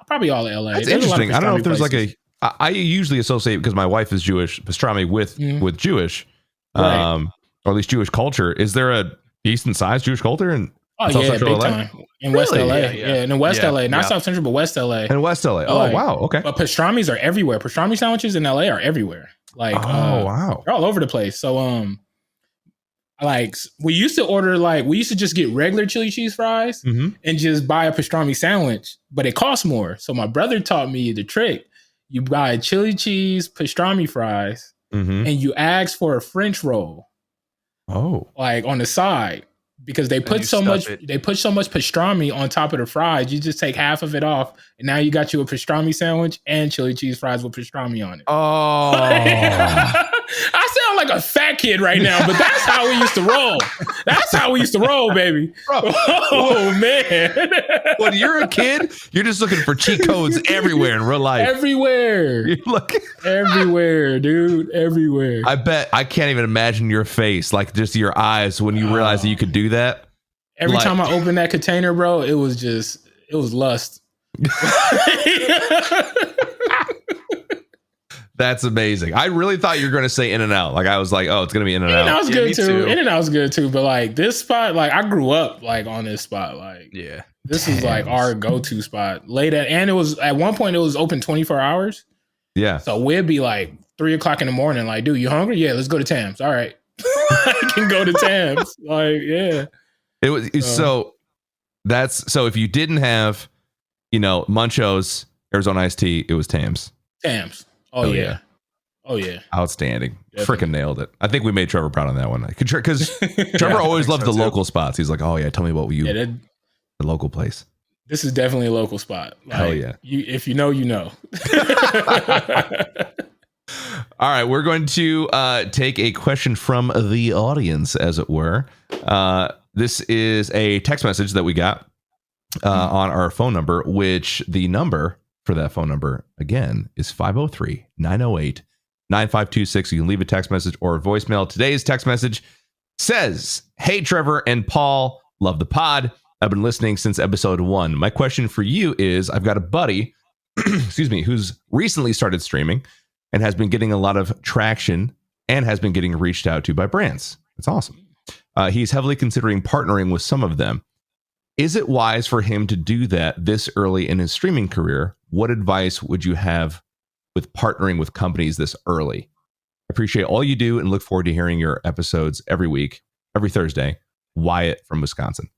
Probably all LA. That's There's a lot of interesting. I don't know if pastrami there's places. I usually associate, because my wife is Jewish, pastrami with Jewish, Right. or at least Jewish culture. Is there a decent sized Jewish culture in Oh South yeah, Central big LA? time in West Really? LA. Yeah, Yeah, yeah. and in West Yeah, LA, not yeah. South Central, but West LA. In West LA? Oh Like, wow, okay. But pastrami's are everywhere. Pastrami sandwiches in LA are everywhere. Like, Wow. they're all over the place. So, like, we used to just get regular chili cheese fries Mm-hmm. and just buy a pastrami sandwich, but it costs more. So my brother taught me the trick. You buy chili cheese pastrami fries Mm-hmm. and you ask for a French roll, Oh. like, on the side, because they put you so stuff much it. pastrami on top of the fries. You just take half of it off, and now you got you a pastrami sandwich and chili cheese fries with pastrami on it. Oh. I sound like a fat kid right now, but that's how we used to roll. That's how we used to roll, baby. Bro. Oh man. When you're a kid, you're just looking for cheat codes everywhere in real life. Everywhere. You're looking. Everywhere, dude. Everywhere. I bet I can't even imagine your face, like just your eyes, when you realize that you could do that. Every like- time I opened that container, bro, it was lust. That's amazing. I really thought you were going to say In-N-Out. Like, I was like, oh, it's going to be In-N-Out. In-N-Out's Yeah, good me too. too. In-N-Out's good too. But like this spot, like I grew up like on this spot. Like Yeah. this is like our go-to spot. And it was at one point it was open 24 hours. Yeah. So we'd be like 3:00 in the morning, like, dude, you hungry? Yeah, let's go to Tams. All right. I can go to Tams. Like, yeah. It was so if you didn't have, Muncho's Arizona iced tea, it was Tams. Tams. Oh, yeah. Oh yeah. Outstanding. Definitely. Freaking nailed it. I think we made Trevor proud on that one. Because Trevor always loved the local spots. He's like, oh yeah, tell me about Yeah, the local place. this is definitely a local spot. Like, Hell yeah. If you know, you know. All right, we're going to take a question from the audience, as it were. This is a text message that we got on our phone number, which the number for that phone number, again, is 503-908-9526. You can leave a text message or a voicemail. Today's text message says, hey, Trevor and Paul, love the pod. I've been listening since episode 1. My question for you is, I've got a buddy, excuse me, who's recently started streaming and has been getting a lot of traction and has been getting reached out to by brands. It's awesome. He's heavily considering partnering with some of them. Is it wise for him to do that this early in his streaming career? What advice would you have with partnering with companies this early? I appreciate all you do and look forward to hearing your episodes every week, every Thursday. Wyatt from Wisconsin.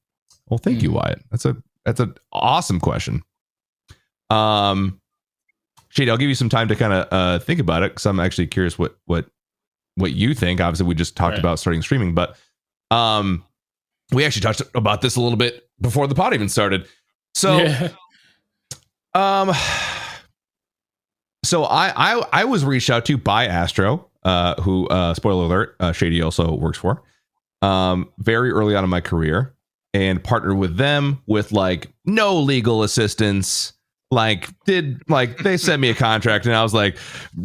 Well, thank you, Wyatt. That's an awesome question. Shady, I'll give you some time to kind of think about it, because I'm actually curious what you think. Obviously, we just talked about starting streaming, but we actually touched about this a little bit before the pod even started. So, Yeah. So I was reached out to by Astro, who spoiler alert, Shady also works for, very early on in my career, and partnered with them with like no legal assistance. Like they sent me a contract and I was like,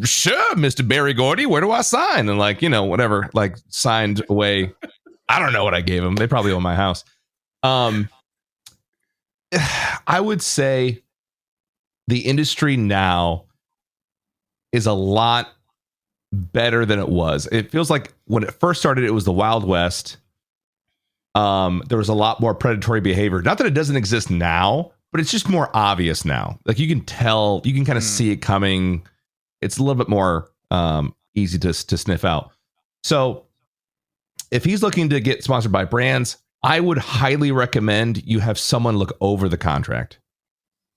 sure, Mr. Barry Gordy, where do I sign? And like, whatever, like signed away. I don't know what I gave them. They probably own my house. I would say the industry now is a lot better than it was. It feels like when it first started, it was the Wild West. There was a lot more predatory behavior. Not that it doesn't exist now, but it's just more obvious now. Like you can tell, you can kind of see it coming. It's a little bit more easy to sniff out. So if he's looking to get sponsored by brands, I would highly recommend you have someone look over the contract.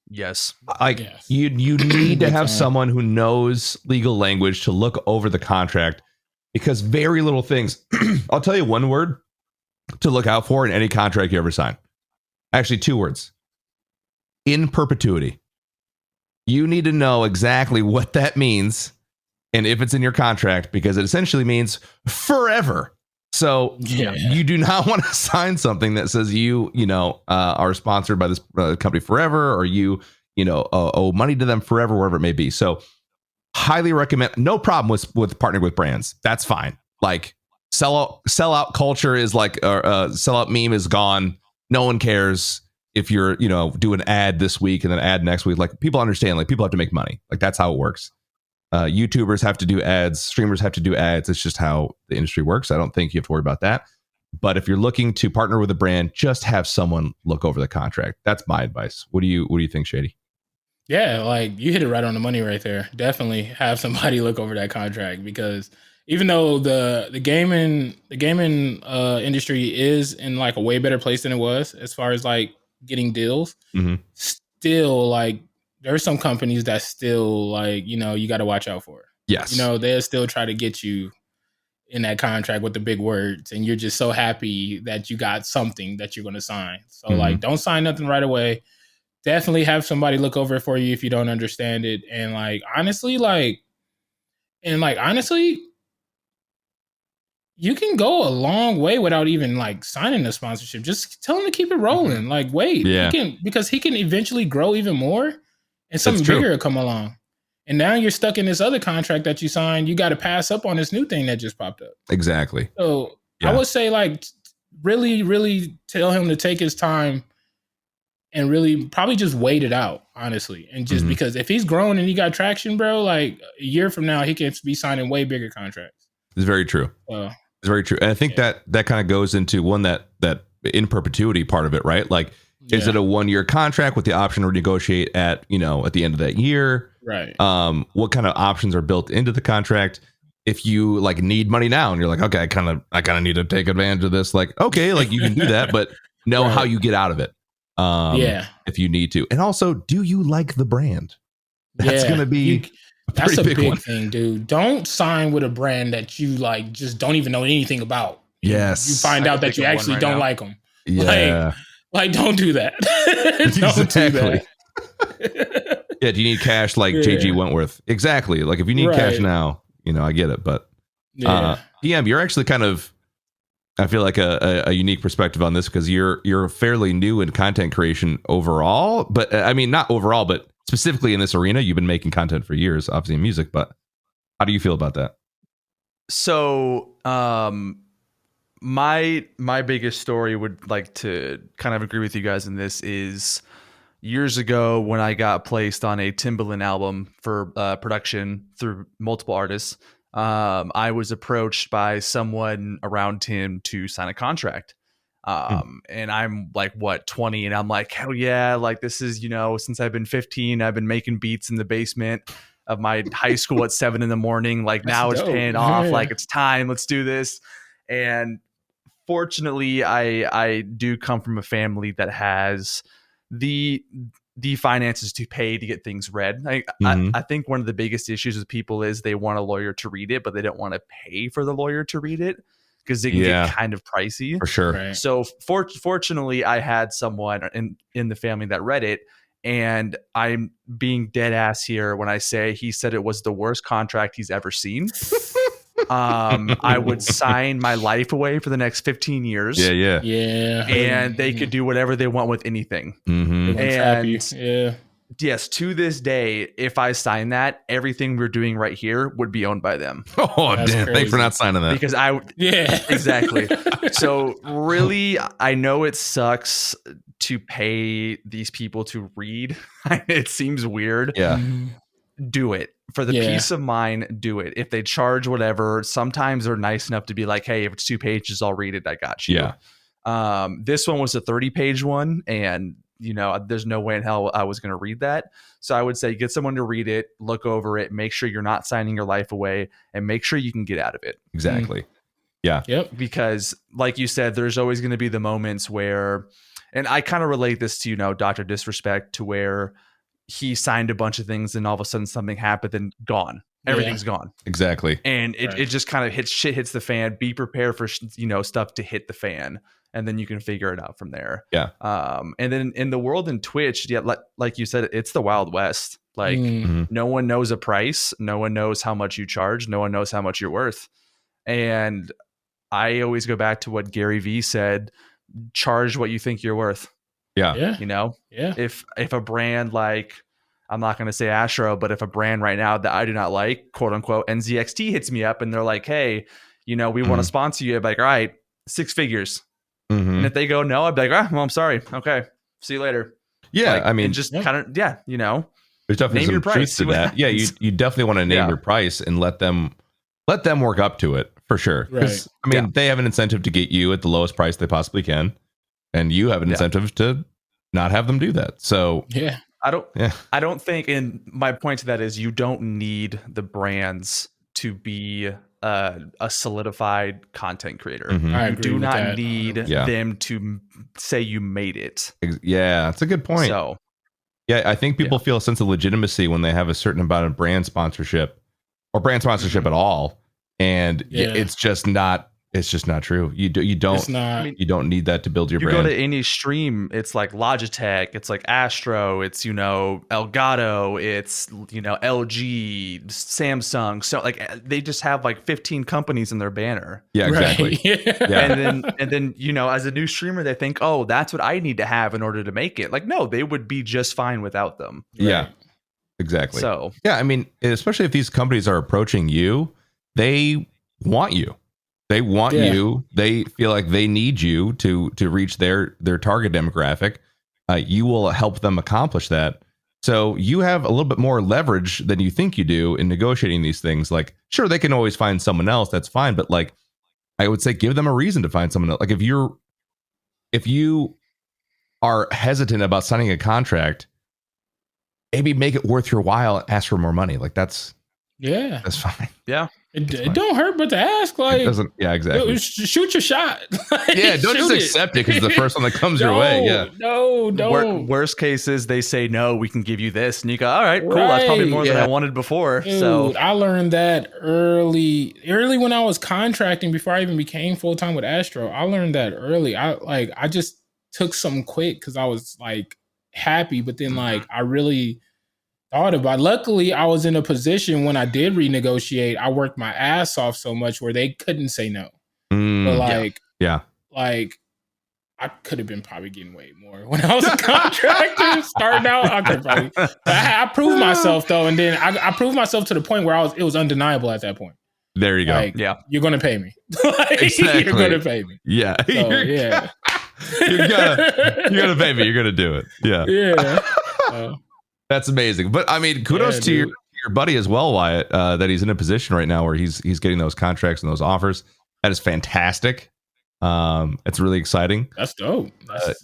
Yes. Like you need to have someone who knows legal language to look over the contract, because very little things. I'll tell you one word to look out for in any contract you ever sign. Actually, 2 words. In perpetuity. You need to know exactly what that means and if it's in your contract, because it essentially means forever. So you do not want to sign something that says you are sponsored by this company forever, or you owe money to them forever, wherever it may be. So highly recommend. No problem with partnering with brands. That's fine. Like sellout culture is like sellout meme is gone. No one cares if you're do an ad this week and then ad next week. Like people understand. Like people have to make money. Like that's how it works. YouTubers have to do ads, streamers have to do ads. It's just how the industry works. I don't think you have to worry about that. But if you're looking to partner with a brand, just have someone look over the contract. That's my advice. What do you think, Shady? Yeah, like you hit it right on the money right there. Definitely have somebody look over that contract, because even though the gaming industry is in like a way better place than it was as far as like getting deals, still like there's some companies that still like, you got to watch out for. Yes. They'll still try to get you in that contract with the big words, and you're just so happy that you got something that you're going to sign. So like, don't sign nothing right away. Definitely have somebody look over it for you if you don't understand it. And honestly, you can go a long way without even like signing the sponsorship. Just tell him to keep it rolling. Like, wait, because he can eventually grow even more, and something bigger will come along. And now you're stuck in this other contract that you signed. You got to pass up on this new thing that just popped up. Exactly. So I would say like really, really tell him to take his time and really probably just wait it out, honestly. And just because if he's grown and he got traction, bro, like a year from now, he can be signing way bigger contracts. It's very true. It's very true. And I think that kind of goes into one that in perpetuity part of it, right? Like, is it a 1-year contract with the option to renegotiate at the end of that year? Right. What kind of options are built into the contract? If you like need money now and you're like, okay, I kind of need to take advantage of this. Like, okay, like you can do that, but know how you get out of it. If you need to. And also, do you like the brand? That's going to be that's a big one. thing, dude. Don't sign with a brand that you like just don't even know anything about. Yes. You find out that you actually don't like them. Yeah. Like don't do that. Don't do that. Yeah, do you need cash like JG Wentworth? Exactly. Like if you need cash now, I get it. But DM, you're actually kind of, I feel like a unique perspective on this, because you're fairly new in content creation overall. But I mean, not overall, but specifically in this arena. You've been making content for years, obviously in music. But how do you feel about that? So my biggest story, would like to kind of agree with you guys in this, is years ago when I got placed on a Timbaland album for production through multiple artists. I was approached by someone around him to sign a contract. And I'm like, 20? And I'm like, hell yeah. Like this is, since I've been 15, I've been making beats in the basement of my high school at 7 a.m. Like That's now dope. It's paying off. Like it's time, let's do this. And fortunately I do come from a family that has the finances to pay to get things read. I think one of the biggest issues with people is they want a lawyer to read it, but they don't want to pay for the lawyer to read it, because it can get kind of pricey. For sure. Right. So fortunately, I had someone in the family that read it, And I'm being dead ass here when I say he said it was the worst contract he's ever seen. I would sign my life away for the next 15 years. Yeah. And they could do whatever they want with anything. Mm-hmm. And yes, to this day, if I sign that, everything we're doing right here would be owned by them. Oh, That's damn. crazy. Thanks for not signing that. Because exactly. So really, I know it sucks to pay these people to read. It seems weird. Yeah. Do it for the peace of mind. Do it. If they charge whatever, sometimes they're nice enough to be like, hey, if it's 2 pages, I'll read it. I got you. Yeah. This one was a 30-page one, and there's no way in hell I was going to read that. So I would say get someone to read it, look over it, make sure you're not signing your life away, and make sure you can get out of it. Exactly. Yeah. Yep. Because like you said, there's always going to be the moments where, and I kind of relate this to, Dr. Disrespect, to where he signed a bunch of things and all of a sudden something happened and gone. Everything's gone. Exactly. And it just kind of hits the fan. Be prepared for, stuff to hit the fan. And then you can figure it out from there. Yeah. And then in the world in Twitch, like you said, it's the Wild West. Like no one knows a price. No one knows how much you charge. No one knows how much you're worth. And I always go back to what Gary Vee said, charge what you think you're worth. Yeah. If a brand like, I'm not going to say Astro, but if a brand right now that I do not like, quote unquote, NZXT hits me up and they're like, hey, we want to sponsor you. I'd be like, all right, 6 figures. Mm-hmm. And if they go no, I'd be like, well, I'm sorry. Okay. See you later. Yeah. I mean, and just kind of, there's definitely name some your truth price, to that. Yeah. You definitely want to name your price and let them work up to it for sure. Right. I mean, they have an incentive to get you at the lowest price they possibly can. And you have an incentive to not have them do that. So I don't think, and my point to that is you don't need the brands to be a solidified content creator. Mm-hmm. I You agree do with not that. need them to say you made it. Yeah, that's a good point. So yeah, I think people feel a sense of legitimacy when they have a certain amount of brand sponsorship or brand sponsorship at all. And it's just not true. You don't need that to build your brand. You go to any stream, it's like Logitech, it's like Astro, it's Elgato, it's LG, Samsung. So like they just have like 15 companies in their banner. Yeah, exactly. Right. Yeah. And then as a new streamer, they think, oh, that's what I need to have in order to make it. Like, no, they would be just fine without them. Yeah, exactly. So yeah, I mean, especially if these companies are approaching you, they want you. They want you. They feel like they need you to reach their target demographic. You will help them accomplish that. So you have a little bit more leverage than you think you do in negotiating these things. Like, sure, they can always find someone else. That's fine. But like, I would say give them a reason to find someone else. Like if you are hesitant about signing a contract, maybe make it worth your while and ask for more money. Like that's fine. yeah. It don't hurt but to ask. Like, it doesn't. Yeah, exactly. Shoot your shot. Yeah, don't just accept it because it's the first one that comes your way. Yeah. No. Worst case is they say no, we can give you this, and you go, all right, cool. That's probably more than I wanted before. Dude, so I learned that early when I was contracting before I even became full time with Astro. I learned that early. I just took something quick because I was like happy, but then like I really thought about it. Luckily, I was in a position when I did renegotiate, I worked my ass off so much where they couldn't say no. But like I could have been probably getting way more when I was a contractor starting out. I could probably. I proved myself though, and then I proved myself to the point where it was undeniable at that point. There you go. Like, you're gonna pay me. Exactly. You're gonna pay me. Yeah. So, yeah. You're gonna pay me. You're gonna do it. Yeah. Yeah. That's amazing. But I mean, kudos to your buddy as well, Wyatt, that he's in a position right now where he's getting those contracts and those offers. That is fantastic. It's really exciting. That's dope.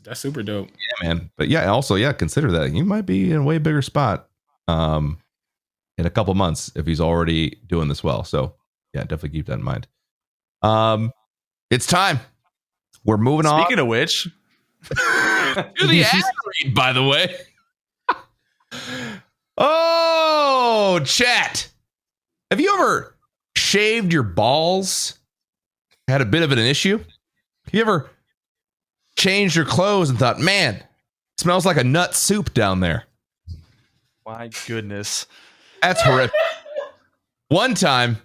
That's super dope. Yeah, man. But yeah, also, consider that you might be in a way bigger spot in a couple months if he's already doing this well. So yeah, definitely keep that in mind. It's time. We're moving on. Speaking of which, do the ad read, by the way. Oh, chat. Have you ever shaved your balls? Had a bit of an issue? You ever changed your clothes and thought, man, it smells like a nut soup down there? My goodness. That's horrific. One time,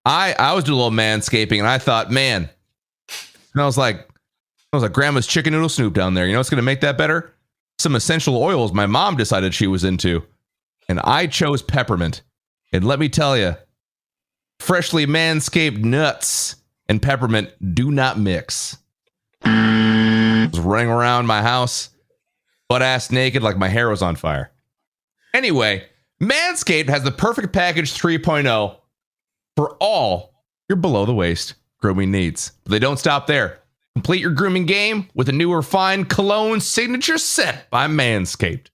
I was doing a little manscaping, and I thought, man, smells like grandma's chicken noodle soup down there. You know what's going to make that better? Some essential oils my mom decided she was into. And I chose peppermint. And let me tell you, freshly manscaped nuts and peppermint do not mix. I was running around my house, butt ass naked, like my hair was on fire. Anyway, Manscaped has the perfect package 3.0 for all your below the waist grooming needs. But they don't stop there. Complete your grooming game with a new refined cologne signature scent by Manscaped.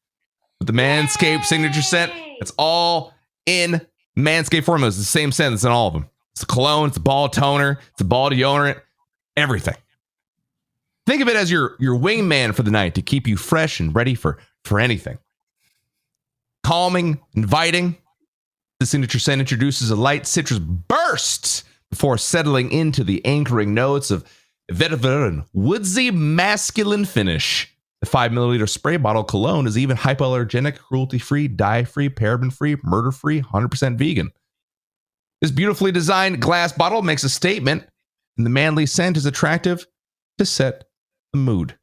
With the Manscaped signature scent, it's all in Manscaped formula. It's the same scent that's in all of them. It's the cologne, it's the ball toner, it's the ball deodorant, everything. Think of it as your wingman for the night to keep you fresh and ready for anything. Calming, inviting. The signature scent introduces a light citrus burst before settling into the anchoring notes of vetiver and woodsy masculine finish. The 5 milliliter spray bottle cologne is even hypoallergenic, cruelty-free, dye-free, paraben-free, murder-free, 100% vegan. This beautifully designed glass bottle makes a statement, and the manly scent is attractive to set the mood.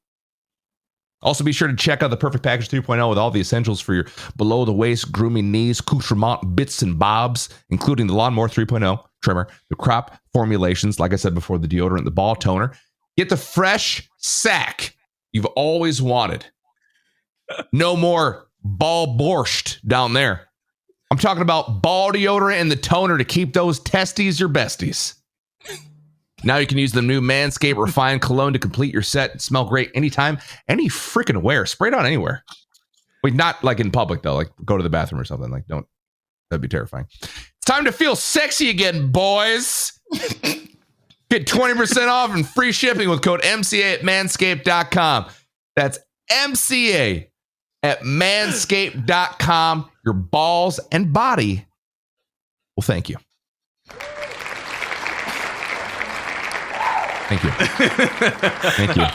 Also, be sure to check out the Perfect Package 3.0 with all the essentials for your below-the-waist grooming needs, accoutrement bits and bobs, including the Lawnmower 3.0 trimmer, the crop formulations, like I said before, the deodorant, the ball toner. Get the fresh sack you've always wanted. No more ball borscht down there. I'm talking about ball deodorant and the toner to keep those testes your besties. Now you can use the new Manscaped Refined Cologne to complete your set and smell great anytime, any freaking where. Spray it on anywhere. Wait, not like in public, though. Like, go to the bathroom or something. Like, don't. That'd be terrifying. It's time to feel sexy again, boys. Get 20% off and free shipping with code MCA at manscaped.com. That's MCA at manscaped.com. Your balls and body will thank you. Thank you. Thank you.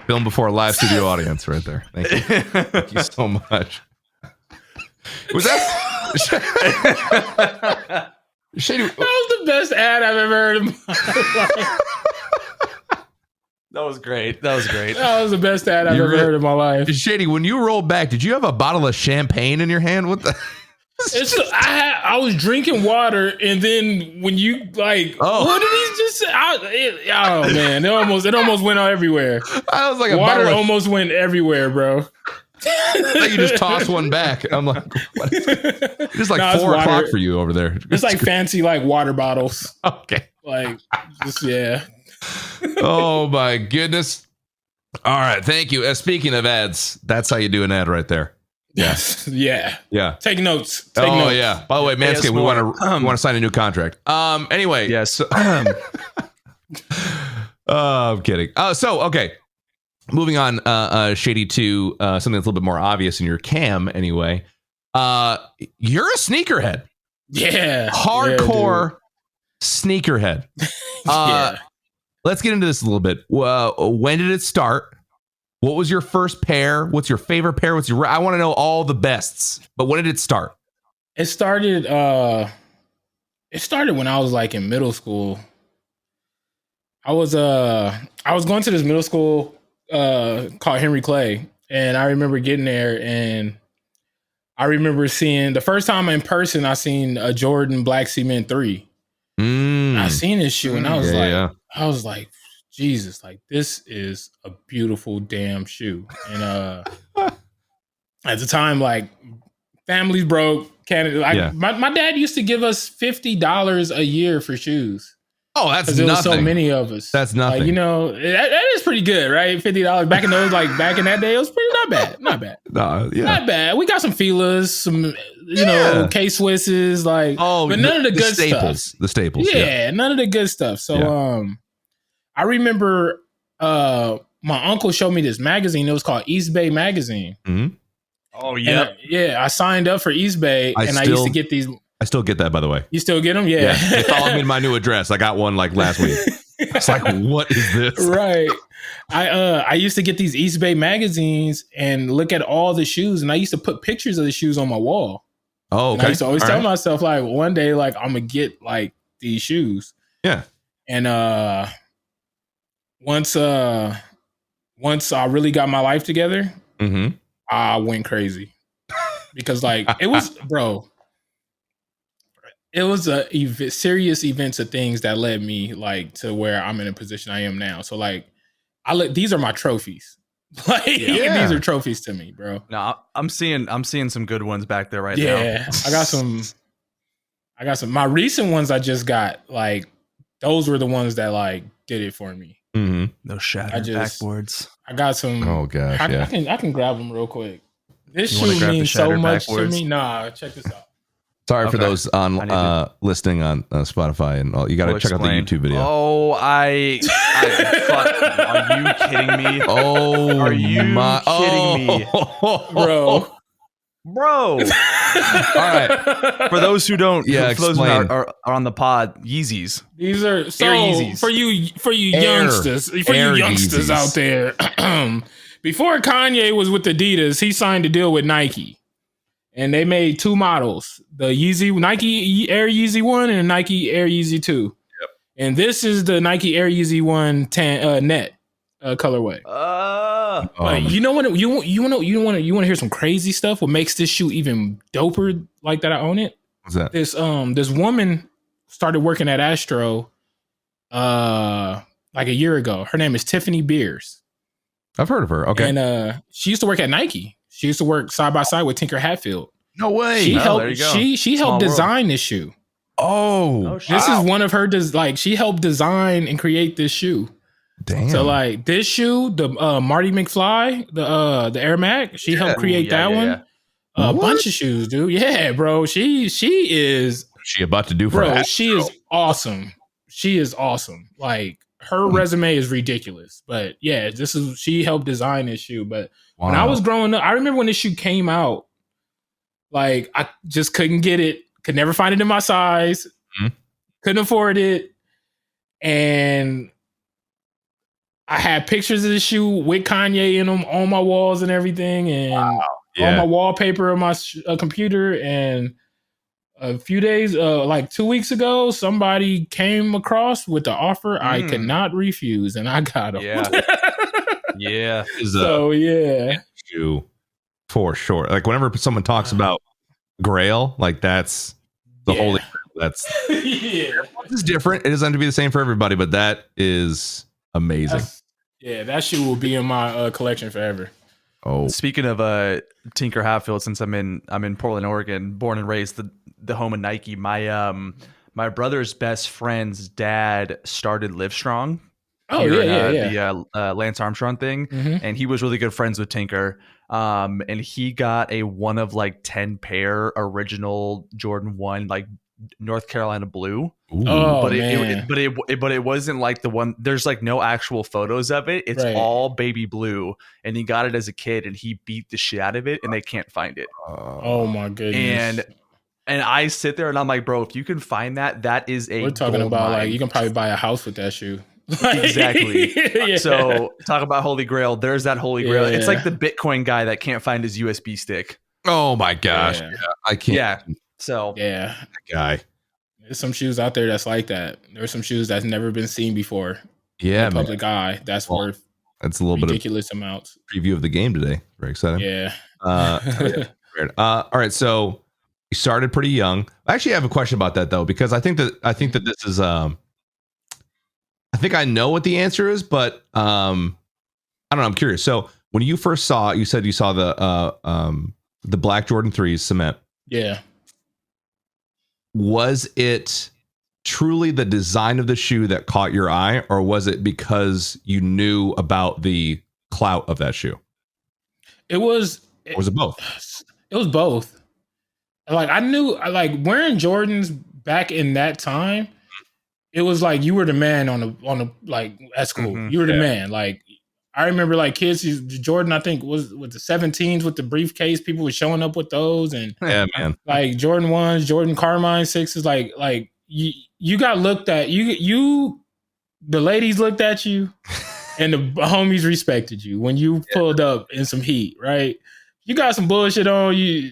Film before a live studio audience right there. Thank you. Thank you so much. Was that Shady? That was the best ad I've ever heard in my life. That was great. That was great. That was the best ad I've ever heard in my life. Shady, when you rolled back, did you have a bottle of champagne in your hand? What the? I was drinking water, and then when you like, what did he just say? Oh man, it almost went everywhere. I was like, water almost went everywhere, bro. Like you just toss one back. I'm like, what is it? It's just like 4 o'clock for you over there. It's like fancy like water bottles. Okay. Like just yeah. Oh my goodness. All right. Thank you. Speaking of ads, that's how you do an ad right there. Yes. Yeah. Yeah. Take notes. Take notes. Yeah. By the way, Manscaped, we want to sign a new contract. Anyway. Yes. I'm kidding. So okay. Moving on, Shady, to something that's a little bit more obvious in your cam. Anyway, you're a sneakerhead. Yeah. Hardcore sneakerhead. Yeah. Let's get into this a little bit. When did it start? What was your first pair? What's your favorite pair? I want to know all the bests. But when did it start? It started when I was like in middle school. I was going to this middle school called Henry Clay, and I remember getting there, and I remember seeing the first time in person. I seen a Jordan Black Cement 3. I seen this shoe, and I was like, Jesus, like this is a beautiful damn shoe. And at the time, like families broke. My dad used to give us $50 a year for shoes. Oh, that's nothing. There was so many of us. That's nothing. Like, you know, that is pretty good, right? $50 back in those, like back in that day, it was pretty not bad. Not bad. We got some Fila's, some K-Swisses, like, but none of the good staples, stuff. The staples. Yeah, none of the good stuff. So, I remember my uncle showed me this magazine. It was called East Bay Magazine. Mm-hmm. Oh yeah, I signed up for East Bay, I used to get these. I still get that, by the way. You still get them? Yeah. They follow me in my new address. I got one like last week. It's like, what is this? Right. I used to get these East Bay magazines and look at all the shoes, and I used to put pictures of the shoes on my wall. Oh, And okay. I used to always tell myself like one day like I'm gonna get like these shoes. Yeah. And once I really got my life together, I went crazy because like it was a serious events of things that led me like to where I'm in a position I am now. So like these are my trophies. Like these are trophies to me, bro. No, I'm seeing some good ones back there right now. Yeah, I got some. My recent ones I just got, like those were the ones that like did it for me. Those shattered backboards. I got some. Oh gosh, I can grab them real quick. This You wanna shoe grab the means so shattered much backboards? to me. Nah, check this out. Sorry for Okay. those on listening on Spotify and all. You got to check out the YouTube video. Oh, I fuck. Are you kidding me? Oh, Are you kidding me? Bro. Bro. All right. For those who don't, Yeah, for those who explain. are on the pod, Yeezys. These are so Air Yeezys. for you Air youngsters Yeezys. out there. Before Kanye was with Adidas, he signed a deal with Nike. And they made two models, the Nike Air Yeezy 1 and Nike Air Yeezy 2. Yep. And this is the Nike Air Yeezy 1 net colorway. But you know what? You want to hear some crazy stuff? What makes this shoe even doper like that I own it? What's that? This woman started working at Astro like a year ago. Her name is Tiffany Beers. I've heard of her. Okay. And she used to work at Nike. She used to work side by side with Tinker Hatfield. No way. She helped. there you go. She Small helped world. design this shoe. Oh, This is one of her. She helped design and create this shoe. damn. So like this shoe, the Marty McFly, the Air Mac. She helped create that one. A bunch of shoes, dude. Yeah, bro. She is. What's she about to do for Bro, that? she is awesome. She is awesome. Like her resume is ridiculous. But yeah, she helped design this shoe. But when I was growing up, I remember when this shoe came out, like I just couldn't get it, could never find it in my size, couldn't afford it. And I had pictures of the shoe with Kanye in them on my walls and everything, and on my wallpaper on my computer. And a few days, like 2 weeks ago, somebody came across with the offer I could not refuse, and I got them. Yeah. So yeah, Shoe for sure. Like whenever someone talks about Grail, like that's the holy. That's it's different. It doesn't have to be the same for everybody, but that is amazing. That shoe will be in my collection forever. Oh, Speaking of Tinker Hatfield, since I'm in Portland, Oregon, born and raised the home of Nike. My brother's best friend's dad started Livestrong. Oh yeah. The Lance Armstrong thing, and he was really good friends with Tinker. And he got a one of like 10 pair original Jordan 1 like North Carolina blue. Oh, but man. it wasn't like the one. There's like no actual photos of it. It's Right. all baby blue, and he got it as a kid, and he beat the shit out of it, and they can't find it. Oh my goodness. And I sit there and I'm like, bro, if you can find that is a We're talking gold about mine. like you can probably buy a house with that shoe. Exactly. Yeah. So talk about Holy Grail. There's that Holy Grail. It's Yeah. like the Bitcoin guy that can't find his USB stick. oh my gosh! Yeah. Yeah, I can't. Yeah. So Yeah. That guy. There's some shoes out there that's like that. There's some shoes that's never been seen before. Yeah, In the man. public eye. That's Well, worth That's a little bit of ridiculous amounts. preview of the game today. Very exciting. Yeah. Weird. All right, so you started pretty young. I actually have a question about that though, because I think that this is I think I know what the answer is, but I don't know. I'm curious. So when you first saw it, you said you saw the black Jordan 3s cement. Yeah. Was it truly the design of the shoe that caught your eye, or was it because you knew about the clout of that shoe? It was Or was it both? It was both. Like I knew, like wearing Jordans back in that time, it was like you were the man on the like at school. Mhm. You were the man. Like I remember, like kids, Jordan, I think was with the 17s with the briefcase. People were showing up with those, and Yeah, man. like Jordan 1s, Jordan Carmine 6s. Like you got looked at. You the ladies looked at you, and the homies respected you when you pulled up in some heat, right? You got some bullshit on you.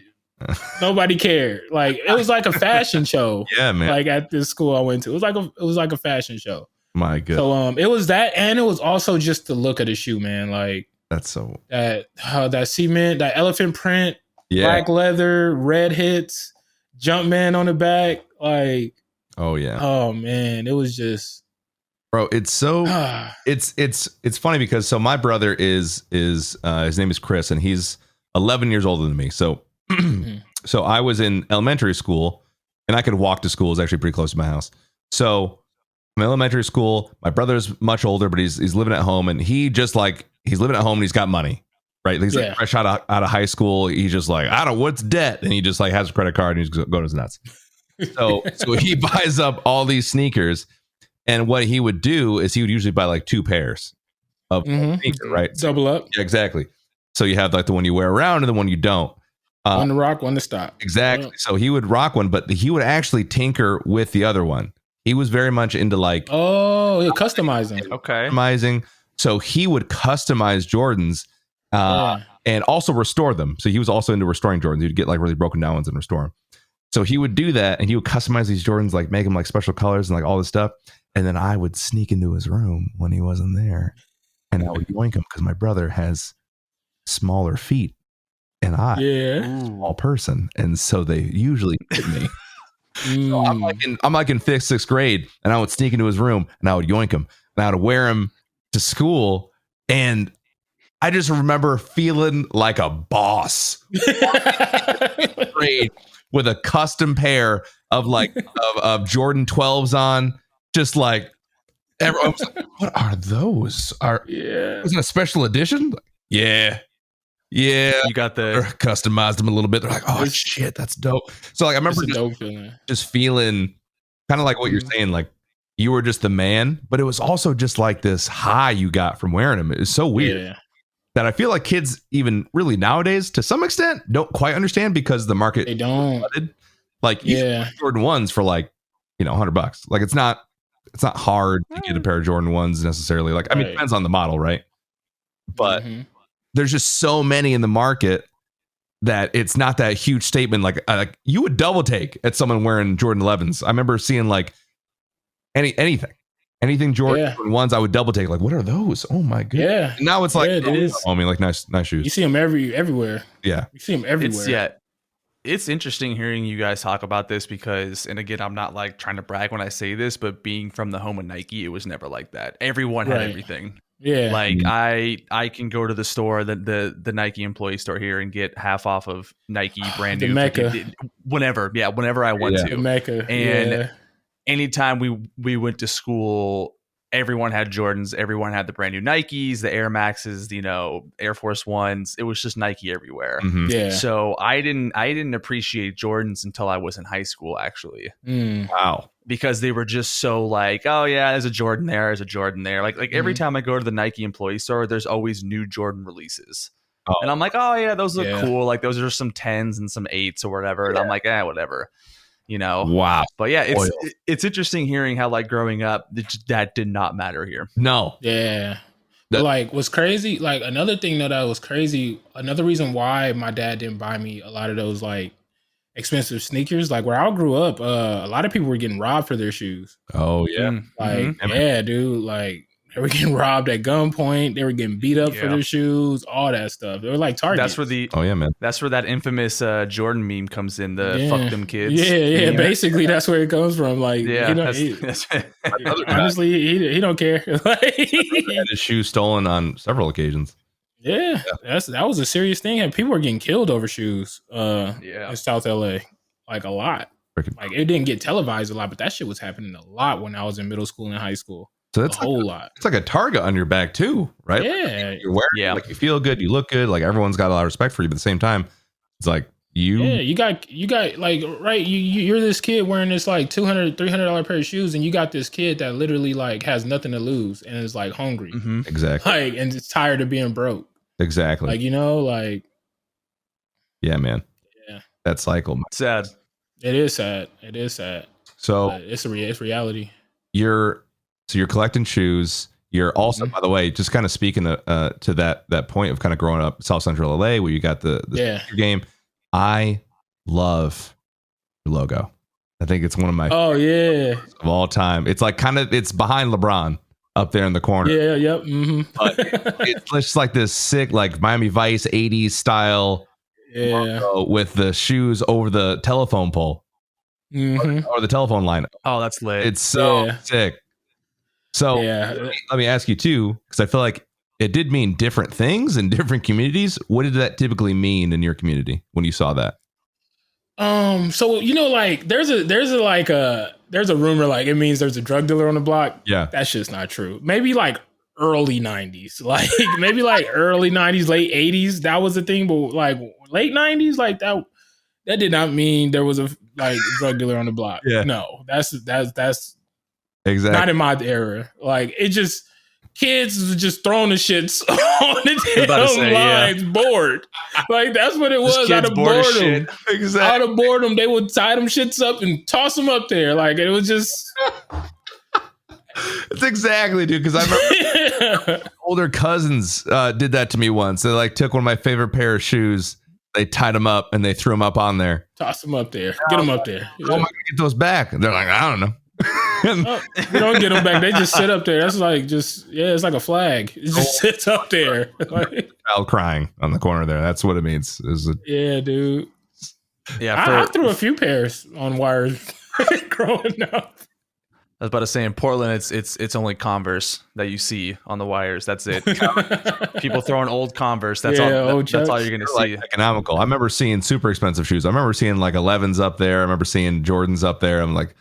Nobody cared. Like it was like a fashion show. Yeah, man. Like at this school I went to, it was like a fashion show. My goodness. So it was that, and it was also just the look of the shoe, man. Like That's so. that cement, that elephant print, Yeah. black leather, red hits, Jumpman on the back. Like, Oh yeah. oh man, it was just, Bro, it's so it's funny because so my brother is his name is Chris and he's 11 years older than me. So so I was in elementary school and I could walk to school. It's actually pretty close to my house. So I'm in elementary school. My brother's much older, but he's living at home and he's living at home and he's got money. Right? He's like fresh out of high school. He's just like, I don't know what's debt. And he just like has a credit card and he's going his nuts. So he buys up all these sneakers. And what he would do is he would usually buy like 2 pairs of sneakers, right? double up. Yeah, exactly. So you have like the one you wear around and the one you don't. One to rock, one to stop. Exactly. So he would rock one, but he would actually tinker with the other one. He was very much into like customizing. Okay. customizing. So he would customize Jordans and also restore them. So he was also into restoring Jordans. He'd get like really broken down ones and restore them. So he would do that and he would customize these Jordans, like make them like special colors and like all this stuff. And then I would sneak into his room when he wasn't there and I would yoink him because my brother has smaller feet and I'm a small person. And so they usually hit me. So I'm like in 5th, 6th grade and I would sneak into his room and I would yoink him and I would wear him to school. And I just remember feeling like a boss grade with a custom pair of like of Jordan 12s on. Just like everyone was like, what are those? Isn't it a special edition? Yeah. You got the customized them a little bit. They're like, oh shit, that's dope. So like I remember just feeling kind of like what you're saying, like you were just the man, but it was also just like this high you got from wearing them. It was so weird that I feel like kids even really nowadays to some extent don't quite understand because the market they don't like Jordan 1s for like, $100. Like it's not hard to get a pair of Jordan 1s necessarily. Like, I mean, it depends on the model, right? But there's just so many in the market that it's not that huge statement. Like you would double take at someone wearing Jordan 11s. I remember seeing like anything Jordan 1s, I would double take. Like, what are those? Oh my god! Yeah. And now it's like, it is. I mean, like nice shoes. You see them everywhere. Yeah, you see them everywhere. It's interesting hearing you guys talk about this because, and again, I'm not like trying to brag when I say this, but being from the home of Nike, it was never like that. Everyone had everything. Yeah. Like I can go to the store, the Nike employee store here and get half off of Nike brand new. Mecca. Whenever I want to. The Mecca. And anytime we went to school, everyone had Jordans, everyone had the brand new Nikes, the Air Maxes, Air Force Ones. It was just Nike everywhere. Yeah. So I didn't appreciate Jordans until I was in high school, actually. Wow. Because they were just so like, oh yeah, there's a Jordan there. Like every time I go to the Nike employee store, there's always new Jordan releases. Oh. And I'm like, oh yeah, those look cool. Like those are some 10s and some 8s or whatever. And I'm like, whatever. Wow. But yeah, it's interesting hearing how like growing up that did not matter here. No. Yeah. But like what's crazy, like another thing that was crazy, another reason why my dad didn't buy me a lot of those like expensive sneakers, like where I grew up, a lot of people were getting robbed for their shoes. Oh yeah. Like dude, like they were getting robbed at gunpoint. They were getting beat up for their shoes, all that stuff. They were like targets. That's where that infamous Jordan meme comes in. The fuck them kids. Yeah. Basically, that's where it comes from. Like, honestly, he don't care. He had his shoes stolen on several occasions. Yeah, that was a serious thing, and people were getting killed over shoes. In South LA, like a lot. Like it didn't get televised a lot, but that shit was happening a lot when I was in middle school and high school. So that's a whole lot. It's like a target on your back too, right? Yeah. Like you're wearing, like you feel good, you look good, like everyone's got a lot of respect for you, but at the same time, it's like you got like, right, you're this kid wearing this like $200-$300 pair of shoes, and you got this kid that literally like has nothing to lose and is like hungry. Exactly. Like, and it's tired of being broke. Exactly. Like, like, yeah, man. Yeah. That cycle. Man. Sad. It is sad. So it's reality. So you're collecting shoes. You're also, by the way, just kind of speaking to that point of kind of growing up South Central LA, where you got the game. I love your logo. I think it's one of my favorites of all time. It's like it's behind LeBron up there in the corner. Yeah, yep. But it's just like this sick, like Miami Vice 80s style logo with the shoes over the telephone pole or the telephone line. Oh, that's lit. It's so sick. So let me ask you too, because I feel like it did mean different things in different communities. What did that typically mean in your community when you saw that? So like there's a rumor like it means there's a drug dealer on the block. Yeah, that's just not true. Maybe like early 90s, like maybe like early 90s, late 80s, that was the thing. But like late 90s, like that did not mean there was a like drug dealer on the block. Yeah, no, that's exactly not in my era. Like it just. Kids was just throwing the shits on the damn lines, bored. Like that's what it was. Out of boredom, exactly. Out of boredom, they would tie them shits up and toss them up there. Like it was just. It's exactly, dude. Because I remember older cousins did that to me once. They like took one of my favorite pair of shoes. They tied them up and they threw them up on there. Toss them up there. Get them up there. How am I gonna get those back? And they're like, I don't know. You don't get them back. They just sit up there. That's like it's like a flag. It just sits up there. Like, child crying on the corner there. That's what it means. Yeah, dude. Yeah, I threw a few pairs on wires growing up. I was about to say in Portland, it's only Converse that you see on the wires. That's it. People throwing old Converse. That's all. That's all you're gonna see. Like economical. I remember seeing super expensive shoes. I remember seeing like 11s up there. I remember seeing Jordans up there. I'm like,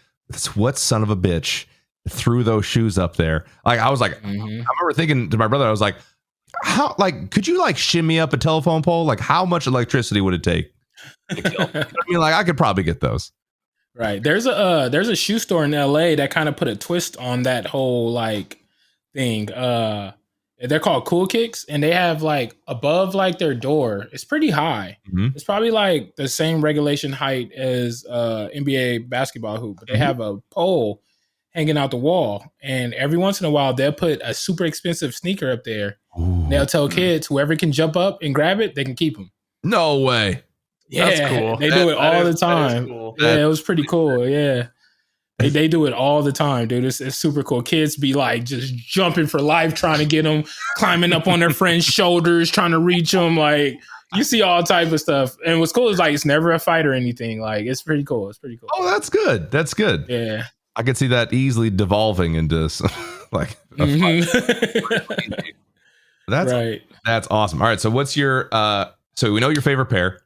what son of a bitch threw those shoes up there? Like I was like, I remember thinking to my brother, I was like, how? Like, could you like shimmy up a telephone pole? Like, how much electricity would it take to kill? You know what I mean, like I could probably get those. Right. There's a shoe store in LA that kind of put a twist on that whole like thing. They're called Cool Kicks, and they have like above like their door, it's pretty high. It's probably like the same regulation height as NBA basketball hoop, but they have a pole hanging out the wall, and every once in a while they'll put a super expensive sneaker up there. They'll tell kids whoever can jump up and grab it, they can keep them. No way. Yeah, that's cool. They do it all the time. Cool. Yeah, it was pretty cool. Yeah. They do it all the time, dude. It's super cool. Kids be like just jumping for life, trying to get them, climbing up on their friends' shoulders, trying to reach them. Like you see all type of stuff. And what's cool is like it's never a fight or anything. Like it's pretty cool. It's pretty cool. Oh, that's good. That's good. Yeah, I could see that easily devolving into like a fight. That's right. That's awesome. All right. So what's your? So we know your favorite pair.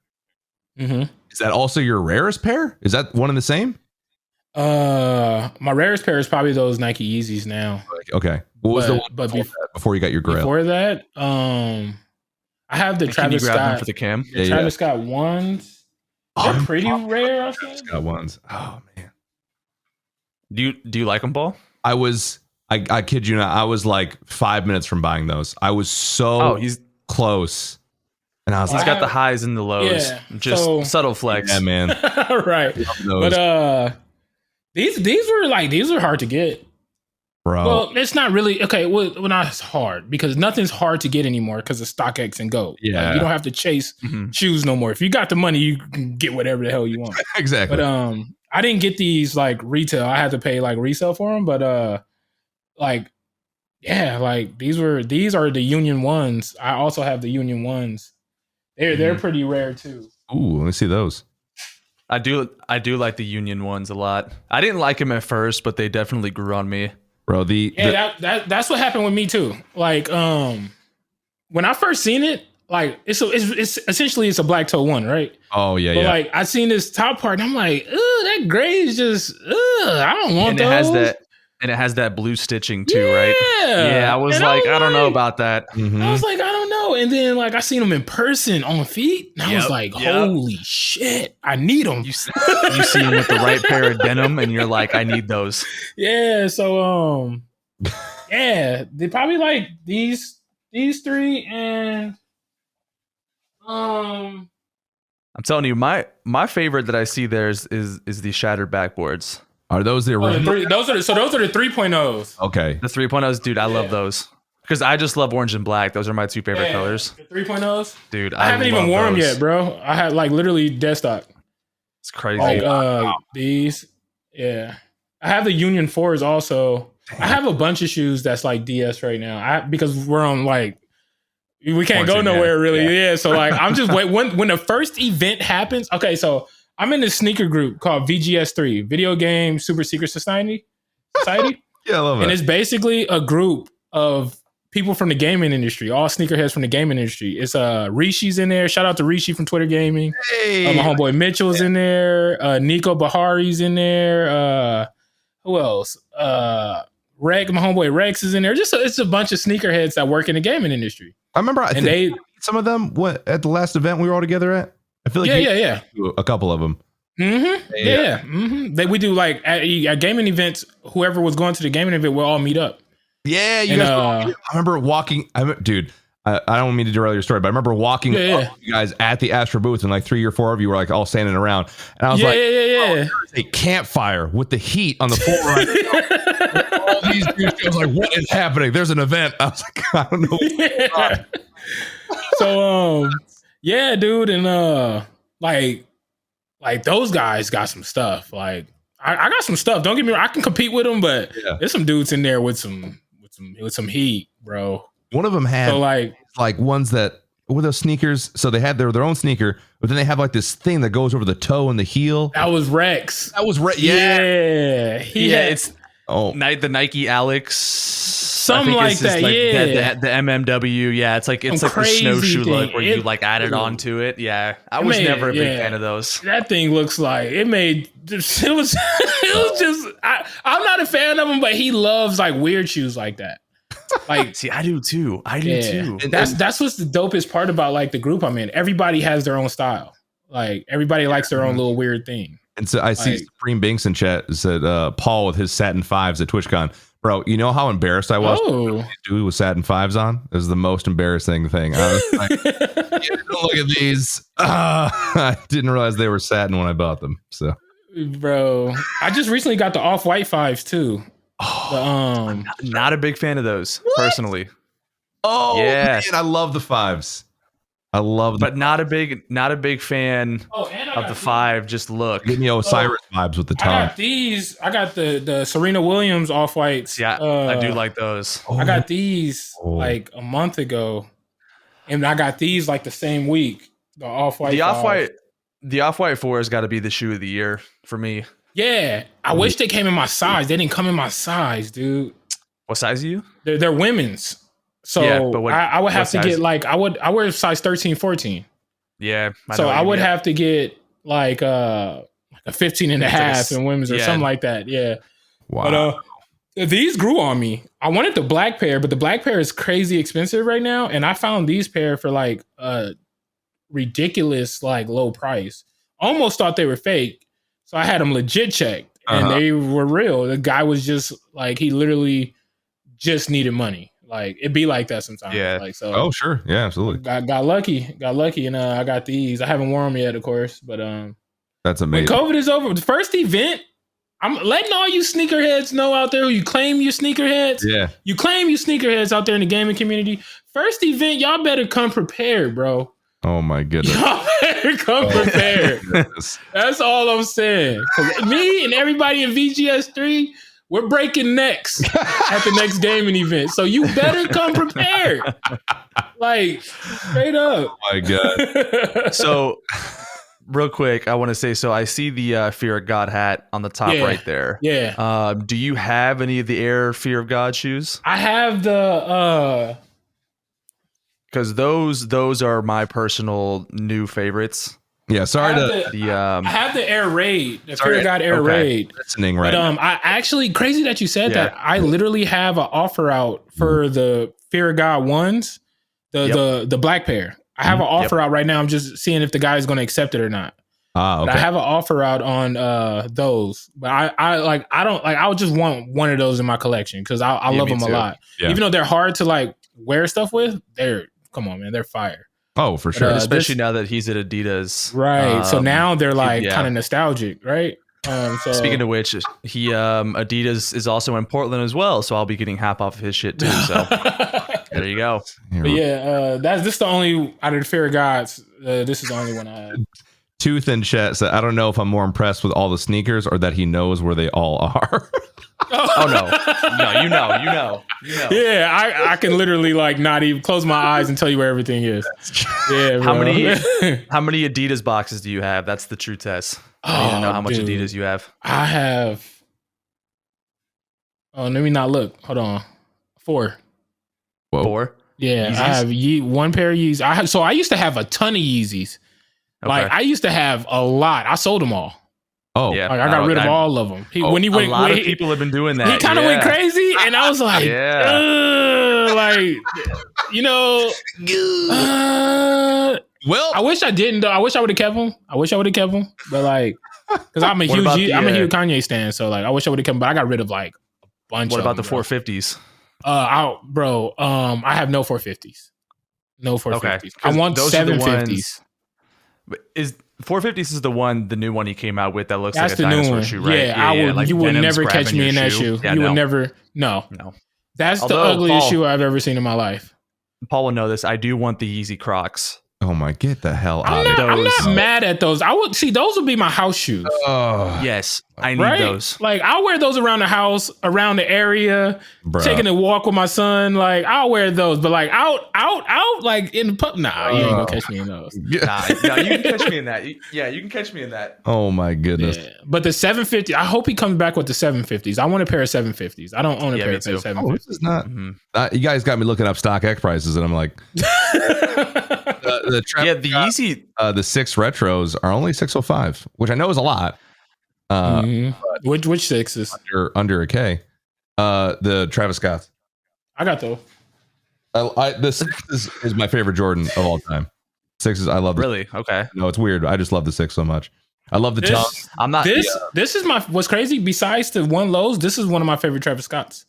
Is that also your rarest pair? Is that one and the same? My rarest pair is probably those Nike Yeezys now. Okay. What was the one before you got your Grail? Before that, I have the Travis Scott for the cam. Travis Scott ones. They're pretty rare. I think. Scott ones. Oh man. Do you like them, Paul? I kid you not. I was like 5 minutes from buying those. I was so he's close. And I was he's got the highs and the lows. Yeah, just subtle flex. Yeah, man. Right. But these were hard to get. Bro. Well, it's not really okay. Well, not as hard because nothing's hard to get anymore because of StockX and Go. Yeah, like, you don't have to chase shoes no more. If you got the money, you can get whatever the hell you want. Exactly. But I didn't get these like retail. I had to pay like resale for them. But like these are the Union ones. I also have the Union ones. They're pretty rare too. Ooh, let me see those. I do like the Union ones a lot. I didn't like them at first, but they definitely grew on me. Bro, that's what happened with me too. Like when I first seen it, like it's essentially it's a black toe one, right? Oh yeah, but like I seen this top part and I'm like, that gray is just I don't want those. And it has that blue stitching too, right? Yeah. I was like, I don't know about that. I was like, I don't know. And then like I seen them in person on feet, and I was like, holy shit, I need them. You see them with the right pair of denim, and you're like, I need those. Yeah. So they probably like these three, and I'm telling you, my favorite that I see there is the shattered backboards. Are those the Oh, the original? those are the 3.0s. Okay. The 3.0s, dude, I love those. Because I just love orange and black. Those are my two favorite colors. The 3.0s. Dude, I haven't even worn them yet, bro. I had like literally dead stock. It's crazy. Like these. Yeah. I have the Union 4s also. I have a bunch of shoes that's like DS right now. Because we're on like we can't go nowhere really. Yeah. So like I'm just when the first event happens. Okay, so I'm in this sneaker group called VGS3, Video Game Super Secret Society. Yeah, I love it. And it's basically a group of people from the gaming industry, all sneakerheads from the gaming industry. It's Rishi's in there. Shout out to Rishi from Twitter Gaming. Hey. My homeboy Mitchell's in there. Nico Bahari's in there. Who else? Reg, my homeboy Rex is in there. It's a bunch of sneakerheads that work in the gaming industry. I remember some of them at the last event we were all together at. I feel like yeah. A couple of them. Mm-hmm. Yeah. Mm-hmm. We do like at gaming events. Whoever was going to the gaming event, we'll all meet up. Yeah, you guys. I remember walking. Dude, I don't mean to derail your story, but I remember walking up with you guys at the Astro booth, and like 3 or 4 of you were like all standing around, and I was like, oh, there's a campfire with the heat on the floor right now. All these dudes, I was like, what is happening? There's an event. I was like, I don't know. Yeah. So yeah, dude, and like those guys got some stuff. Like I got some stuff. Don't get me wrong, I can compete with them, but there's some dudes in there with some heat, bro. One of them had like ones that were those sneakers. So they had their own sneaker, but then they have like this thing that goes over the toe and the heel. That was Rex. Yeah. It's the Nike Alex. Something like that, the MMW, it's like the snowshoe look where you like added on to it. Yeah, I was never a big fan of those. That thing looks like it was just. I'm not a fan of him, but he loves like weird shoes like that. Like, see, I do too. And that's what's the dopest part about like the group I'm in. Everybody has their own style. Like everybody likes their own little weird thing. And so I see Supreme Binks in chat said Paul with his satin 5s at TwitchCon. Bro, you know how embarrassed I was dude with satin 5s on? It was the most embarrassing thing. I was like, look at these. I didn't realize they were satin when I bought them. So, bro, I just recently got the off-white 5s too. I'm not a big fan of those personally. Oh yeah, man, I love the 5s. I love them. But not a big fan of the 5. Just look. Give me Osiris vibes with the tongue. I got these. I got the Serena Williams off-whites. Yeah, I do like those. I got these like a month ago. And I got these like the same week. The off-white. The off-white 4 has got to be the shoe of the year for me. Yeah. I wish they came in my size. They didn't come in my size, dude. What size are you? They're women's. So but I would have to get like I wear size 13, 14. Yeah. So I would have to get like a 15 and a half in women's or something like that. Yeah. Wow. But these grew on me. I wanted the black pair, but the black pair is crazy expensive right now. And I found these pair for like a ridiculous like low price. Almost thought they were fake. So I had them legit checked and they were real. The guy was just like, he literally just needed money. Like it'd be like that sometimes. Yeah. Like so. Oh sure. Yeah. Absolutely. Got lucky, and I got these. I haven't worn them yet, of course, but that's amazing. When COVID is over, the first event, I'm letting all you sneakerheads know out there who you claim you sneakerheads. Yeah. You claim you sneakerheads out there in the gaming community. First event, y'all better come prepared, bro. Oh my goodness. Y'all better come prepared. That's all I'm saying. Me and everybody in VGS3. We're breaking necks at the next gaming event. So you better come prepared. Like, straight up. Oh my God. So, real quick, I want to say, so I see the Fear of God hat on the top right there. Yeah. Do you have any of the Air Fear of God shoes? I have the... Because those are my personal new favorites. Yeah, sorry I have the Air Raid, the Fear of God Air Raid. Listening right. But I actually crazy that you said that. I literally have an offer out for the Fear of God ones, the black pair. I have an offer out right now. I'm just seeing if the guy is going to accept it or not. Okay. But I have an offer out on those. But I would just want one of those in my collection because I love them a lot. Yeah. Even though they're hard to like wear stuff with, come on, man, they're fire. Oh, for sure. Especially now that he's at Adidas. Right. So now they're like kind of nostalgic, right? So Speaking of which, he Adidas is also in Portland as well, so I'll be getting half off of his shit too. So there you go. but yeah, this is the only out of the fear of gods. This is the only one I have. Tooth in chat said, I don't know if I'm more impressed with all the sneakers or that he knows where they all are. Oh no, you know. Yeah, I can literally like not even close my eyes and tell you where everything is. Yeah, bro. How many Adidas boxes do you have? That's the true test. I need to know how much dude. Adidas you have. I have. Oh, let me not look. Hold on. 4. Whoa. 4. Yeah, Yeezys? I have one pair of Yeezys. So I used to have a ton of Yeezys. Okay. Like I used to have a lot. I sold them all. Oh, Yeah. Like I got rid of all of them. A lot of people have been doing that. He kind of went crazy, and I was like, like, you know, well, I wish I didn't. Though I wish I would have kept them. But like, because I'm a huge Kanye stan, so like, I wish I would have kept them. But I got rid of like a bunch. What of about them, the 450s? I have no 450s. No 450s. Okay. I want Those are the 750s. Is 450s is the new one he came out with that looks That's like a the new dinosaur one. shoe, right? Yeah, like you would Venom's never catch grabbing me your in that shoe. Yeah, You no. would never. No. That's the Although, ugliest Paul- shoe I've ever seen in my life. Paul will know this. I do want the Yeezy Crocs. oh my, get the hell I'm out of not, here. I'm not mad at those. I would see those would be my house shoes. Oh, Yes, I need Right? those. Like I'll wear those around the house, around the area, bruh. taking a walk with my son. Like I'll wear those, but like out, like in the pub. Nah, you ain't gonna catch me in those. Nah, you can catch me in that. Yeah, you can catch me in that. Oh my goodness. Yeah. But the 750, I hope he comes back with the 750s. I want a pair of 750s. I don't own a Yeah, pair me of too. 750s. Oh, this is not. Mhm. You guys got me looking up StockX prices, and I'm like, the Yeah, the Yeezy. the 6 retros are only 605, which I know is a lot. Mhm. Which sixes? Under a K. The Travis Scott. I got those. The 6 is my favorite Jordan of all time. 6 is, I love. Really? Okay. No, it's weird. I just love the 6 so much. I love the tongue. I'm not. This is what's crazy. Besides the one lows, this is one of my favorite Travis Scotts.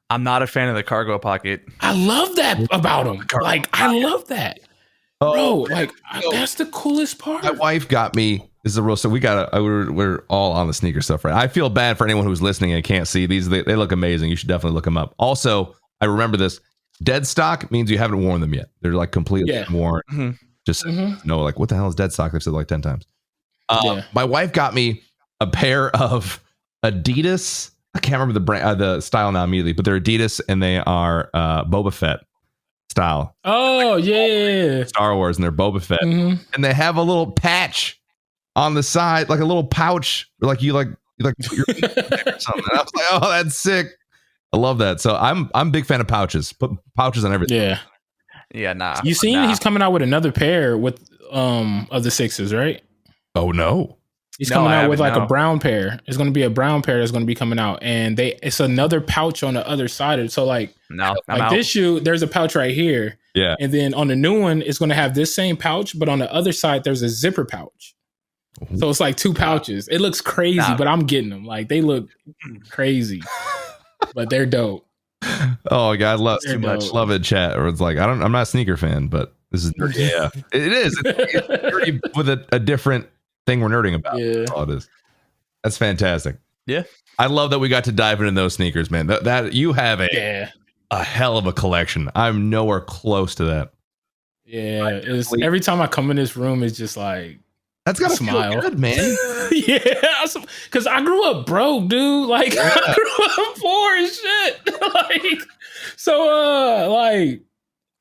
I'm not a fan of the cargo pocket. I love that about him. Like I love that, bro. Like that's the coolest part. My wife got me. This is a real. So we're all on the sneaker stuff, right? I feel bad for anyone who's listening and can't see these. They look amazing. You should definitely look them up. Also, I remember this. Dead stock means you haven't worn them yet. They're like completely worn. Mm-hmm. Just know, like, what the hell is dead stock? They've said like 10 times. Yeah. My wife got me a pair of Adidas. I can't remember the brand, the style now immediately, but they're Adidas and they are Boba Fett style. Oh yeah. Star Wars, and they're Boba Fett, and they have a little patch on the side, like a little pouch, like you put your or something. And I was like, oh, that's sick. I love that. So I'm a big fan of pouches. Put pouches on everything. Yeah. Yeah, nah. You seen he's coming out with another pair with of the sixes, right? Oh no. He's No, coming I out with like haven't, a brown pair. It's going to be a brown pair that's going to be coming out, and it's another pouch on the other side. So like No, I'm like out. this shoe, there's a pouch right here, Yeah. and then on the new one, it's going to have this same pouch, but on the other side, there's a zipper pouch. So it's like 2 pouches. It looks crazy, but I'm getting them. Like they look crazy, but they're dope. Oh God, Too much. love it, chat. Or it's like I'm not a sneaker fan, but this is yeah, it is. It's nerdy with a different thing we're nerding about. Yeah. That's all it is. That's fantastic. Yeah. I love that we got to dive into those sneakers, man. That you have a hell of a collection. I'm nowhere close to that. Yeah. It's, every time I come in this room, it's just like That's gotta smile. feel good, man. Yeah, because I grew up broke, dude. Like I grew up poor as shit. Like so, like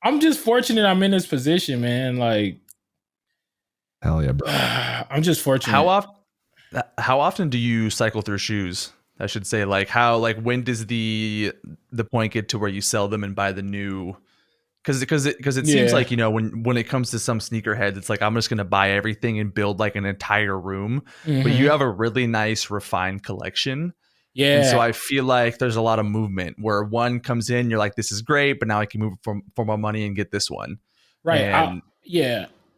I'm just fortunate I'm in this position, man. Like Hell yeah, bro. I'm just fortunate. How often do you cycle through shoes? I should say, like when does the point get to where you sell them and buy the new? Because it seems like, you know, when it comes to some sneakerheads, it's like I'm just gonna buy everything and build like an entire room. But you have a really nice refined collection. Yeah. And so I feel like there's a lot of movement where one comes in, you're like, this is great, but now I can move for more money and get this one. Right. And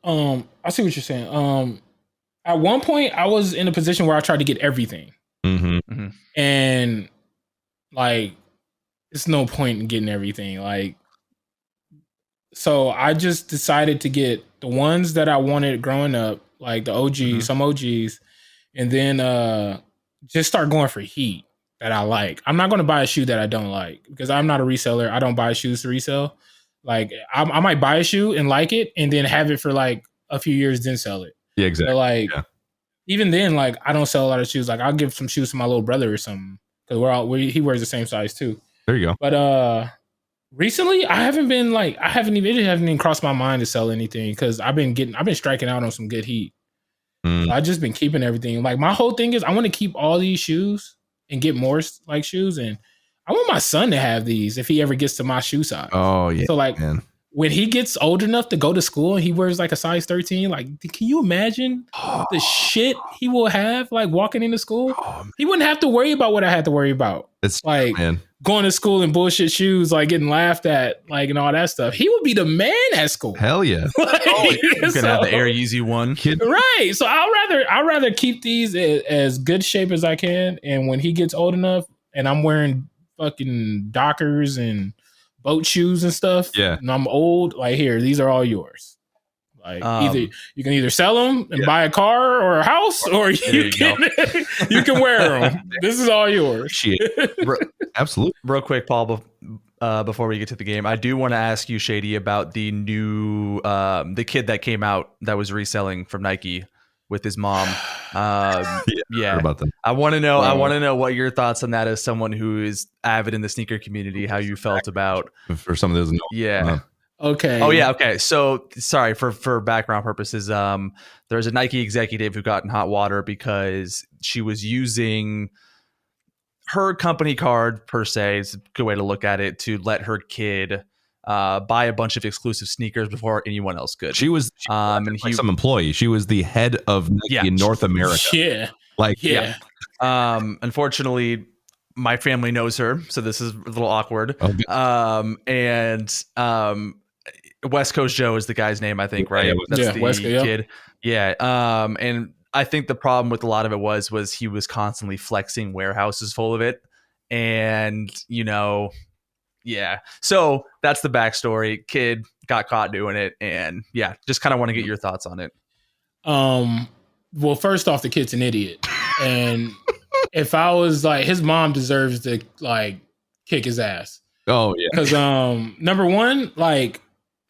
I see what you're saying. At one point I was in a position where I tried to get everything. And like it's no point in getting everything. Like so I just decided to get the ones that I wanted growing up, like the OGs, some OGs, and then just start going for heat that I like. I'm not going to buy a shoe that I don't like because I'm not a reseller. I don't buy shoes to resell. Like I might buy a shoe and like it and then have it for like a few years, then sell it. Yeah, exactly. But like Yeah. even then, like I don't sell a lot of shoes. Like I'll give some shoes to my little brother or something because he wears the same size too. There you go. But recently it hasn't even crossed my mind to sell anything because I've been striking out on some good heat. So I've just been keeping everything. Like my whole thing is I want to keep all these shoes and get more like shoes, and I want my son to have these if he ever gets to my shoe size. Oh yeah. So like man. when he gets old enough to go to school and he wears like a size 13, like can you imagine the shit he will have like walking into school? He wouldn't have to worry about what I had to worry about. It's like man. Going to school in bullshit shoes, like getting laughed at, like and all that stuff. He would be the man at school. Hell yeah. Like, You can have the Air Yeezy one. Right. So I'd rather keep these as good shape as I can. And when he gets old enough and I'm wearing fucking Dockers and boat shoes and stuff, and I'm old, like here, these are all yours. Like either you can either sell them and buy a car or a house, or you can wear them. This is all yours. Shit. Absolutely. Real quick, Paul, before we get to the game, I do want to ask you, Shady, about the new the kid that came out that was reselling from Nike with his mom. Yeah. About that. I want to know. I want to know what your thoughts on that as someone who is avid in the sneaker community. How you felt about For some of those. Yeah. Okay. Oh yeah. Okay. So sorry for background purposes. There's a Nike executive who got in hot water because she was using her company card, per se, is a good way to look at it, to let her kid buy a bunch of exclusive sneakers before anyone else could. She was like some employee. She was the head of Nike in North America. Yeah. Like unfortunately, my family knows her, so this is a little awkward. And West Coast Joe is the guy's name, I think, right? That's the West Coast, kid. Yeah. And I think the problem with a lot of it was he was constantly flexing warehouses full of it. And, so that's the backstory. Kid got caught doing it. And just kind of want to get your thoughts on it. Well, first off, the kid's an idiot. And if I was like, his mom deserves to like kick his ass. Oh yeah. Because number one, like,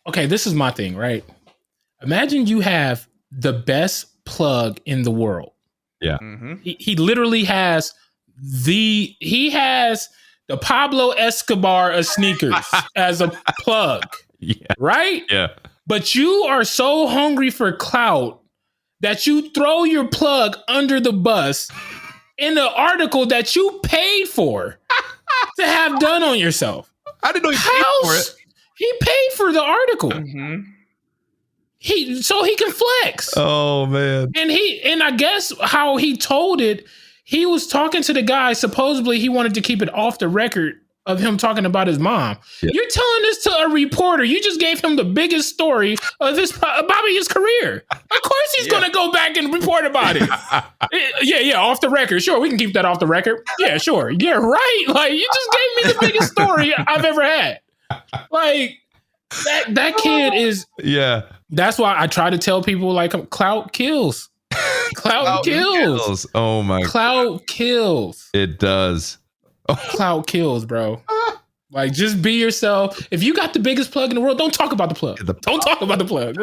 okay, this is my thing, right? Imagine you have the best plug in the world. Yeah. Mm-hmm. He literally has the Pablo Escobar of sneakers as a plug. Yeah. Right? Yeah. But you are so hungry for clout that you throw your plug under the bus in the article that you paid for to have done on yourself. I didn't know you paid for it. He paid for the article. Mm-hmm. So he can flex. Oh man. And I guess how he told it, he was talking to the guy. Supposedly he wanted to keep it off the record of him talking about his mom. Yeah. You're telling this to a reporter. You just gave him the biggest story of his career. Of course he's going to go back and report about it. Yeah, off the record. Sure, we can keep that off the record. Yeah, sure. Yeah, right. Like, you just gave me the biggest story I've ever had. Like, that kid is... Yeah. That's why I try to tell people, like, clout kills. Clout kills. Oh, my God. Clout kills. It does. Clout kills, bro. Like, just be yourself. If you got the biggest plug in the world, don't talk about the plug. Don't talk about the plug.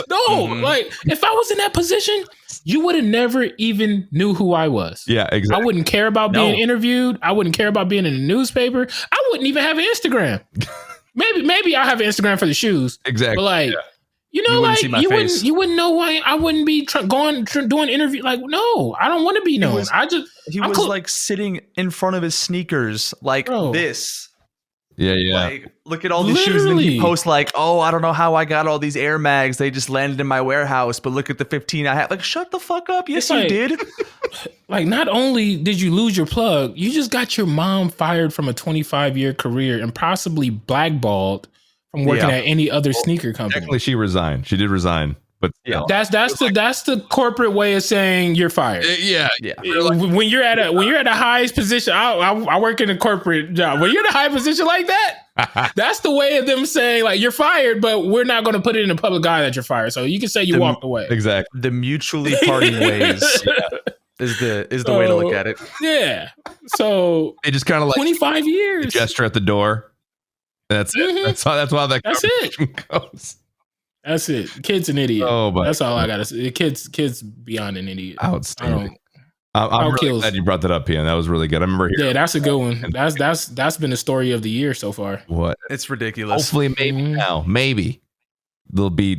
No, like, if I was in that position, you would have never even knew who I was. Yeah, exactly. I wouldn't care about being interviewed. I wouldn't care about being in the newspaper. I wouldn't even have an Instagram. Maybe I'll have an Instagram for the shoes. Exactly. But like, you wouldn't know why I wouldn't be doing interview. Like, no, I don't want to be known. He was like sitting in front of his sneakers like this. Yeah. Like, look at all these shoes. And then he posts like, oh, I don't know how I got all these Air Mags. They just landed in my warehouse. But look at the 15 I have. Like, shut the fuck up. Yes, you did. Like, not only did you lose your plug, you just got your mom fired from a 25-year career and possibly blackballed from working at any other sneaker company. Technically, she resigned. She did resign. But that's the corporate way of saying you're fired. Yeah. When you're at a highest position, I work in a corporate job. When you're in a high position like that, that's the way of them saying like you're fired, but we're not going to put it in a public eye that you're fired. So you can say you walked away. Exactly. The mutually parting ways. is the way to look at it. Yeah. So They just kind of like 25 years. gesture at the door. That's it. That's how that That's conversation goes. That's it. Kid's an idiot. Oh, but that's all I gotta say. Kid's beyond an idiot. Outstanding. I'm really glad you brought that up, Ian. That was really good. I remember hearing. Yeah, that's a good one. That's been the story of the year so far. What? It's ridiculous. Hopefully, maybe now, maybe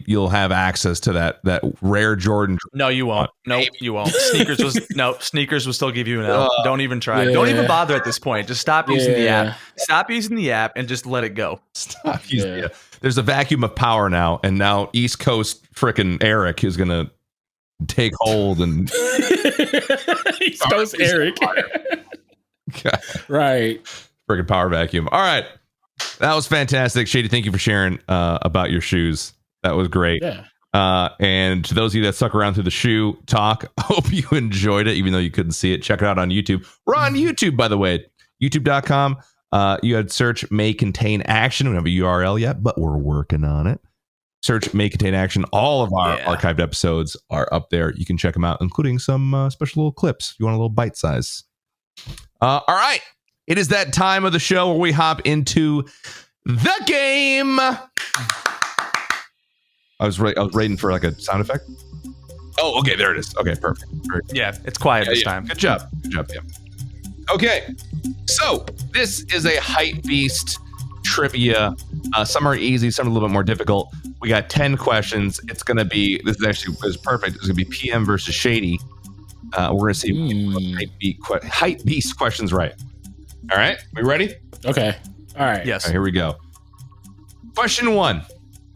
you'll have access to that rare Jordan. No, you won't. No, you won't. Sneakers will still give you an L. Don't even try. Yeah. Don't even bother at this point. Just stop using the Yeah. app. Stop using the app and just let it go. Stop. Yeah. There's a vacuum of power now, and now East Coast frickin' Eric is gonna take hold and East Coast Eric. Right. Frickin' power vacuum. All right. That was fantastic. Shady, thank you for sharing about your shoes. That was great. Yeah. And to those of you that stuck around through the shoe talk, I hope you enjoyed it, even though you couldn't see it. Check it out on YouTube. We're on YouTube, by the way. YouTube.com. You had search may contain action. We don't have a URL yet, but we're working on it. Search may contain action. All of our archived episodes are up there. You can check them out, including some special little clips if you want a little bite size. All right. It is that time of the show where we hop into the game. I was waiting for like a sound effect. Oh, okay. There it is. Okay, perfect. Yeah, it's quiet this time. Good job. Good job, yeah. Okay. So this is a hype beast trivia. Some are easy, some are a little bit more difficult. We got 10 questions. It's going to be, this is actually is perfect. It's going to be PM versus Shady. We're going to see hype beast questions right. All right. We ready? Okay. All right. Yes. All right, here we go. Question 1.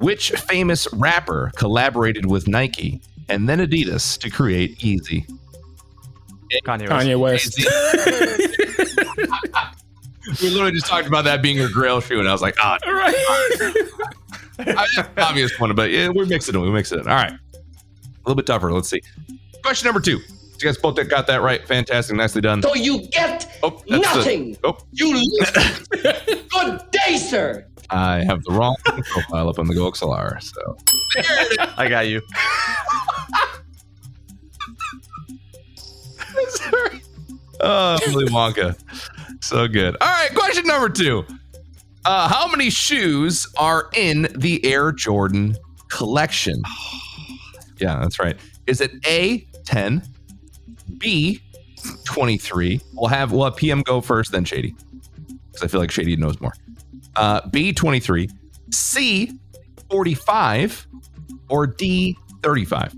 Which famous rapper collaborated with Nike and then Adidas to create Yeezy? Kanye West. We literally just talked about that being a Grail shoe, and I was like, obvious one, but yeah, we're mixing it. All right. A little bit tougher. Let's see. Question number 2. You guys both got that right. Fantastic. Nicely done. So you get nothing. You lose. Good day, sir. I have the wrong profile up on the GoXLR, so. I got you. Willy Wonka. So good. All right, question number 2. How many shoes are in the Air Jordan collection? Yeah, that's right. Is it A, 10, B, 23? We'll have PM go first, then Shady, because I feel like Shady knows more. B, 23, C, 45, or D, 35?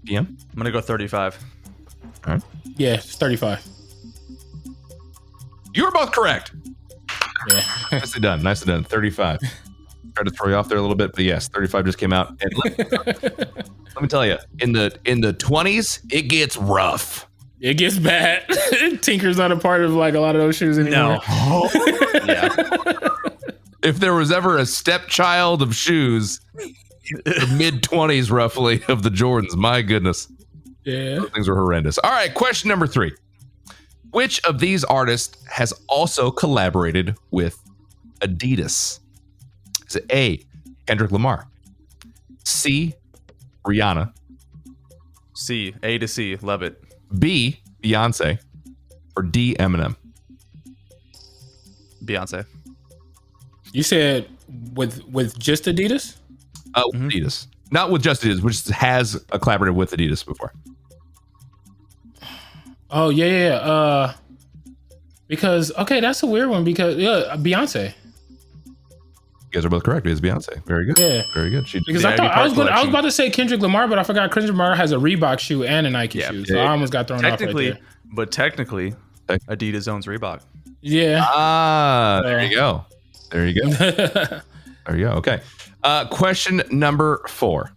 PM? I'm going to go 35. All right. Yeah, it's 35. You were both correct. Yeah. Nicely done. 35. Tried to throw you off there a little bit, but yes, 35 just came out. And let me tell you, in the 20s, it gets rough. It gets bad. Tinker's not a part of like a lot of those shoes anymore. No. Yeah. If there was ever a stepchild of shoes, the mid 20s roughly of the Jordans, my goodness. Yeah. Those things were horrendous. All right, question number 3. Which of these artists has also collaborated with Adidas? Is it A, Kendrick Lamar, C, Rihanna, C, A to C, love it. B, Beyonce, or D, Eminem? Beyonce. You said with just Adidas? Adidas. Not with just Adidas, which has collaborated with Adidas before. Oh, yeah. Because, okay, that's a weird one because, Beyonce. You guys are both correct. It is Beyonce. Very good. Yeah. Very good. Because I thought I was about to say Kendrick Lamar, but I forgot Kendrick Lamar has a Reebok shoe and a Nike shoe. So I almost got thrown off right there. But technically, Adidas owns Reebok. Yeah. There you go. There you go. Okay. Question number 4.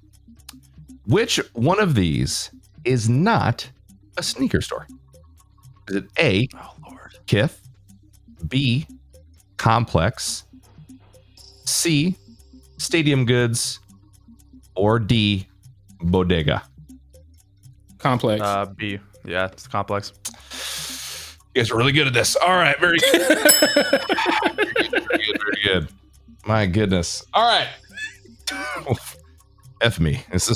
Which one of these is not a sneaker store? Is it A, Kith, B, Complex, C, Stadium Goods, or D, Bodega? Complex. B. Yeah, it's Complex. You guys are really good at this. All right, very good. Very good. My goodness. All right. F me. This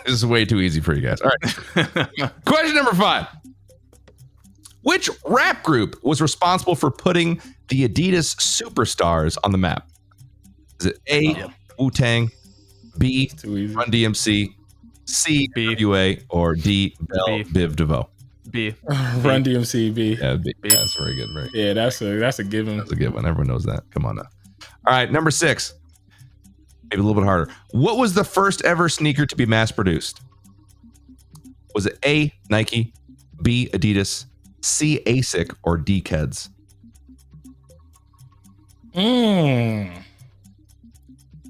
is way too easy for you guys. All right. Question number 5. Which rap group was responsible for putting the Adidas superstars on the map? Is it A, Wu-Tang, B, Run DMC, C, WA, or D, Bell, Biv DeVoe? B. Run DMC, B. Yeah, B. Yeah, that's very good. Very good. Yeah, that's a given. That's a good one. Everyone knows that. Come on now. All right, number 6. Maybe a little bit harder. What was the first ever sneaker to be mass produced? Was it A, Nike, B, Adidas, C, ASIC, or D, Keds? I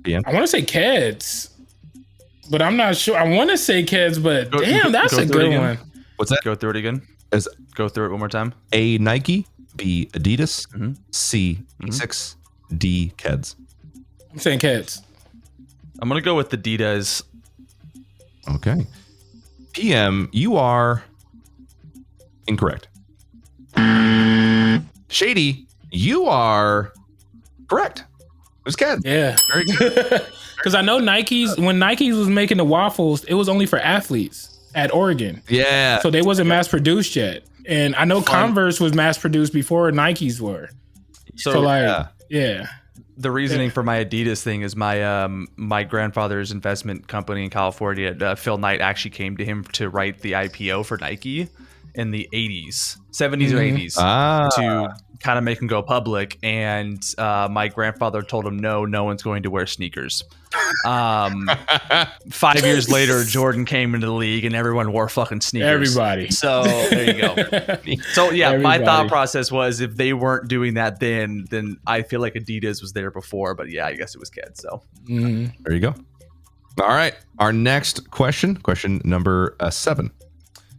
want to say Keds, but I'm not sure. I want to say Keds, but damn, that's a good one. What's that? Go through it again. Go through it one more time. A, Nike, B, Adidas, C, ASICs, D, Keds. I'm saying Keds. I'm going to go with the Adidas. Okay. PM, you are incorrect. Shady, you are correct. It was Keds. Yeah. Very good. Because I know when Nike's was making the waffles, it was only for athletes at Oregon. Yeah. So they wasn't mass produced yet. And I know Converse was mass produced before Nike's were. So like, yeah. The reasoning for my Adidas thing is my my grandfather's investment company in California, Phil Knight, actually came to him to write the IPO for Nike in the 80s, 70s or 80s to kind of make him go public. And my grandfather told him, no one's going to wear sneakers. 5 years later, Jordan came into the league and everyone wore fucking sneakers. Everybody. So there you go. So yeah, my thought process was if they weren't doing that then I feel like Adidas was there before. But yeah, I guess it was Keds. So there you go. All right. Our next question number 7.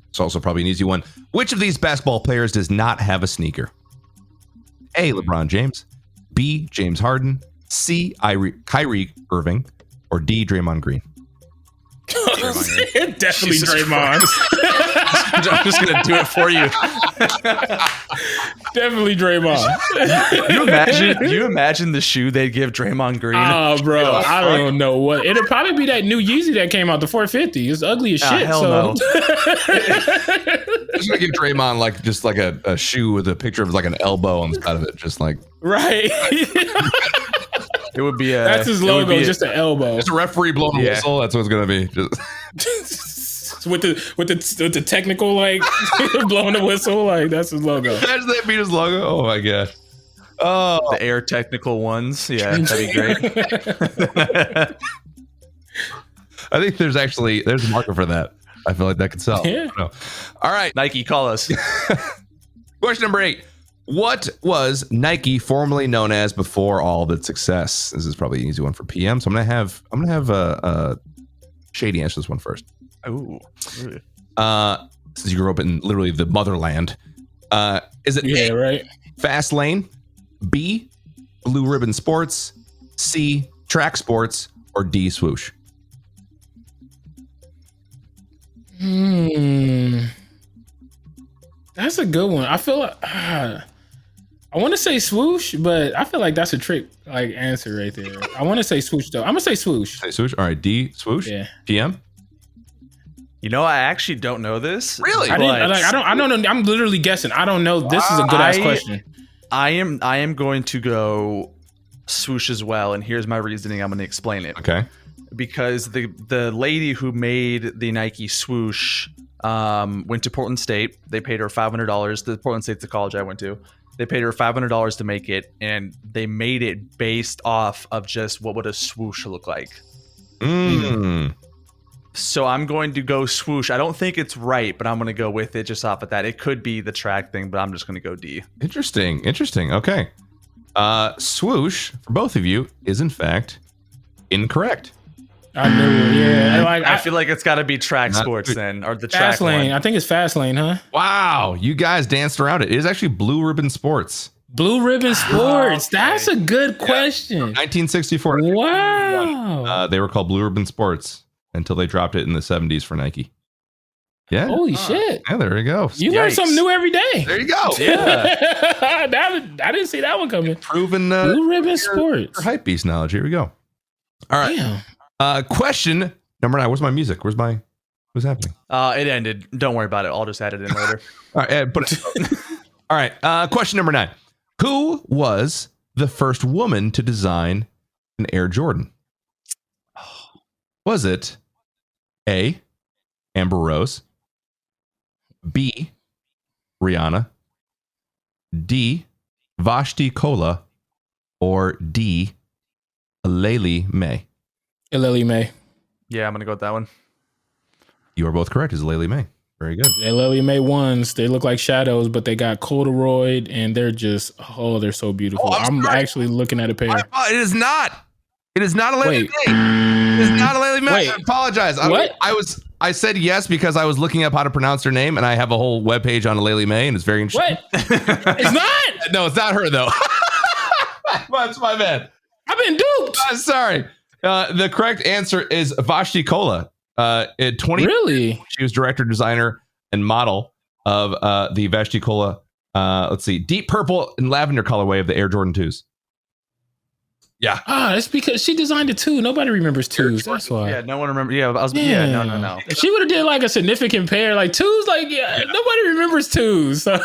It's also probably an easy one. Which of these basketball players does not have a sneaker? A, LeBron James, B, James Harden, C, Kyrie Irving, or D, Draymond Green? Definitely Draymond. I'm just gonna do it for you. Definitely Draymond. You imagine the shoe they'd give Draymond Green? Oh, bro, I don't know what. It'll probably be that new Yeezy that came out, the 450. It's ugly as shit. Hell so. no. Just gonna give Draymond like a shoe with a picture of like an elbow on the side of it, just like right. It would be that's his logo, just an elbow. Just a referee blowing a whistle. That's what it's gonna be. Just with the technical like blowing the whistle, like that's his logo. Imagine that beat his logo. Oh my god. Oh, the Air Technical ones. Yeah, that'd be great. I think there's a market for that. I feel like that could sell. Yeah. All right, Nike, call us. Question number 8. What was Nike formerly known as before all of its success? This is probably an easy one for PM. So I'm gonna have Shady answer this one first. Ooh. Since you grew up in literally the motherland, is it A, right? Fast Lane, B, Blue Ribbon Sports, C, Track Sports, or D, Swoosh? That's a good one. I feel like I want to say Swoosh, but I feel like that's a trick like answer right there. I want to say Swoosh though. I'm gonna say Swoosh. Say Swoosh. All right, D, Swoosh. Yeah. PM. You know, I actually don't know this. Really? I don't know. I'm literally guessing. I don't know. This is a good ass question. I am going to go Swoosh as well, and here's my reasoning. I'm going to explain it. Okay. Because the lady who made the Nike Swoosh went to Portland State. They paid her $500. The Portland State's the college I went to. They paid her $500 to make it, and they made it based off of just what would a swoosh look like. So I'm going to go Swoosh. I don't think it's right, but I'm going to go with it just off of that. It could be the track thing, but I'm just going to go D. Interesting. Okay. Swoosh, for both of you, is in fact incorrect. I knew. Yeah. I feel like it's got to be track sports then, or the track Fast Lane. one. I think it's Fast Lane, huh? Wow, you guys danced around it. It is actually Blue Ribbon Sports. Blue Ribbon Sports. Okay. That's a good question. 1964. Wow. They were called Blue Ribbon Sports until they dropped it in the 70s for Nike. Yeah. Holy shit. Yeah, there you go. You learn something new every day. There you go. Yeah. I didn't see that one coming. Proven Blue Ribbon Sports. Hype beast knowledge. Here we go. All right. Damn. Question number 9. Where's my music? What's happening? It ended. Don't worry about it. I'll just add it in later. All right, put it. All right. Question number 9. Who was the first woman to design an Air Jordan? Was it A, Amber Rose, B, Rihanna, D, Vashti Kola, or D, ActionJaxon? ActionJaxon. Yeah, I'm gonna go with that one. You are both correct. It's ActionJaxon. Very good. ActionJaxon ones, they look like shadows, but they got corduroy and they're just, they're so beautiful. I'm actually looking at a pair. It is not. It is not ActionJaxon. It is not ActionJaxon. Wait. I apologize. What? I said yes because I was looking up how to pronounce her name, and I have a whole webpage on ActionJaxon, and it's very interesting. What? It's not? No, it's not her though. That's my bad. I've been duped. Sorry. The correct answer is Vashti Kola. In 20, Really? she was director, designer, and model of the Vashti Kola. Let's see, deep purple and lavender colorway of the Air Jordan 2s. Yeah. It's because she designed it too. Nobody remembers twos. That's why. Yeah, no one remembers. Yeah, no. If she would have did like a significant pair, like twos, nobody remembers twos. So,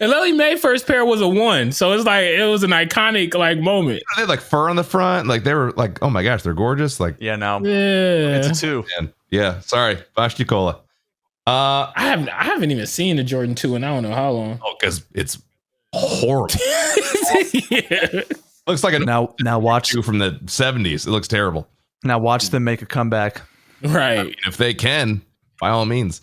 and Lily Mae first pair was a 1, so it's like it was an iconic moment. They had like fur on the front, like they were like, oh my gosh, they're gorgeous. Like, Yeah, no. Yeah, It's a 2. man. Yeah. Sorry, Vashti Kola. I haven't even seen the Jordan 2 in I don't know how long. Oh, because it's horrible. Yeah. Looks like a Now watch shoe from the 70s. It looks terrible. watch them make a comeback. Right. If they can, by all means.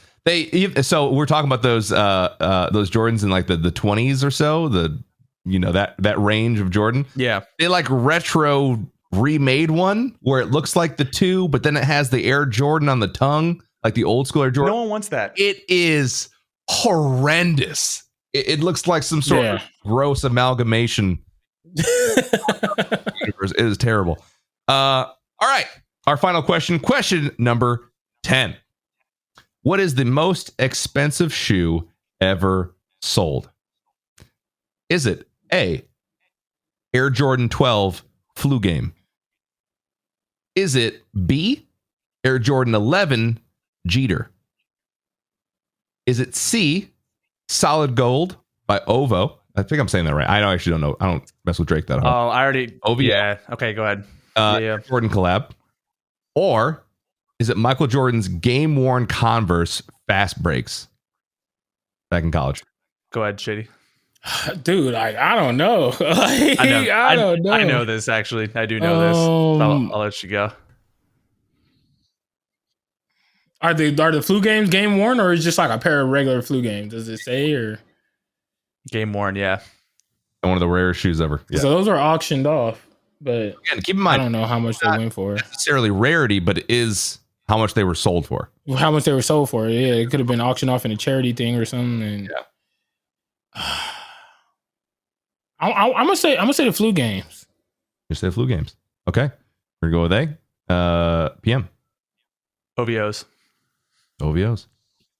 So we're talking about those Jordans in like the 20s or so, that range of Jordan. Yeah. They like retro remade one where it looks like the 2, but then it has the Air Jordan on the tongue, like the old school Air Jordan. No one wants that. It is horrendous. It looks like some sort of gross amalgamation. Universe. It is terrible. All right. Our final question. Question number 10. What is the most expensive shoe ever sold? Is it A, Air Jordan 12 Flu Game? Is it B, Air Jordan 11 Jeter? Is it C, Solid Gold by Ovo? I think I'm saying that right. I actually don't know. I don't mess with Drake that hard. Oh, I already. OVO. Yeah. Okay, go ahead. Air Jordan collab. Or is it Michael Jordan's game-worn Converse Fast Breaks back in college? Go ahead, Shady. Dude, I don't know. I don't know. I know this actually. I do know this. I'll let you go. Are the Flu Games game worn, or is it just like a pair of regular Flu Games? Does it say, or Game worn? Yeah. One of the rarest shoes ever. Yeah. So those are auctioned off, but Again, keep in mind, I don't know how much they went for. necessarily rarity, but it is how much they were sold for. How much they were sold for? Yeah, it could have been auctioned off in a charity thing or something. And I'm gonna say the Flu Games. You say Flu Games. Okay, we're gonna go with A. PM. OVOs. OVOs.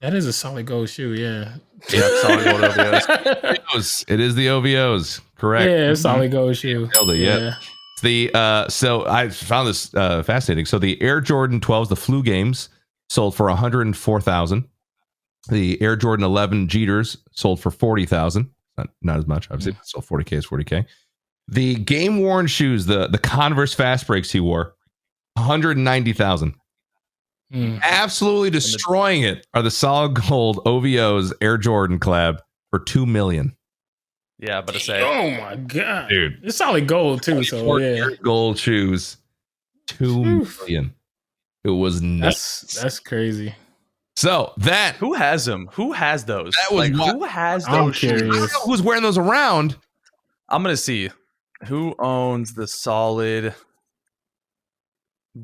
That is a solid gold shoe. Yeah. Yeah, solid gold OVOs. It is the OVOs. Correct. Yeah, solid gold shoe. Nailed it, yeah. It's the so I found this fascinating. So the Air Jordan 12s, the Flu Games, sold for $104,000. The Air Jordan 11 Jeters sold for $40,000. Not as much, obviously. Sold 40K is 40K. The game worn shoes, the Converse Fast Breaks he wore, $190,000. Absolutely destroying it are the solid gold OVOs Air Jordan collab for $2 million. Yeah, but to say. Oh my god, dude, it's solid gold too. So yeah, gold shoes, $2 million. It was nuts. That's crazy. So that who has them? Who has those? That was who has those I'm shoes? curious. I don't know who's wearing those around. I'm gonna see who owns the solid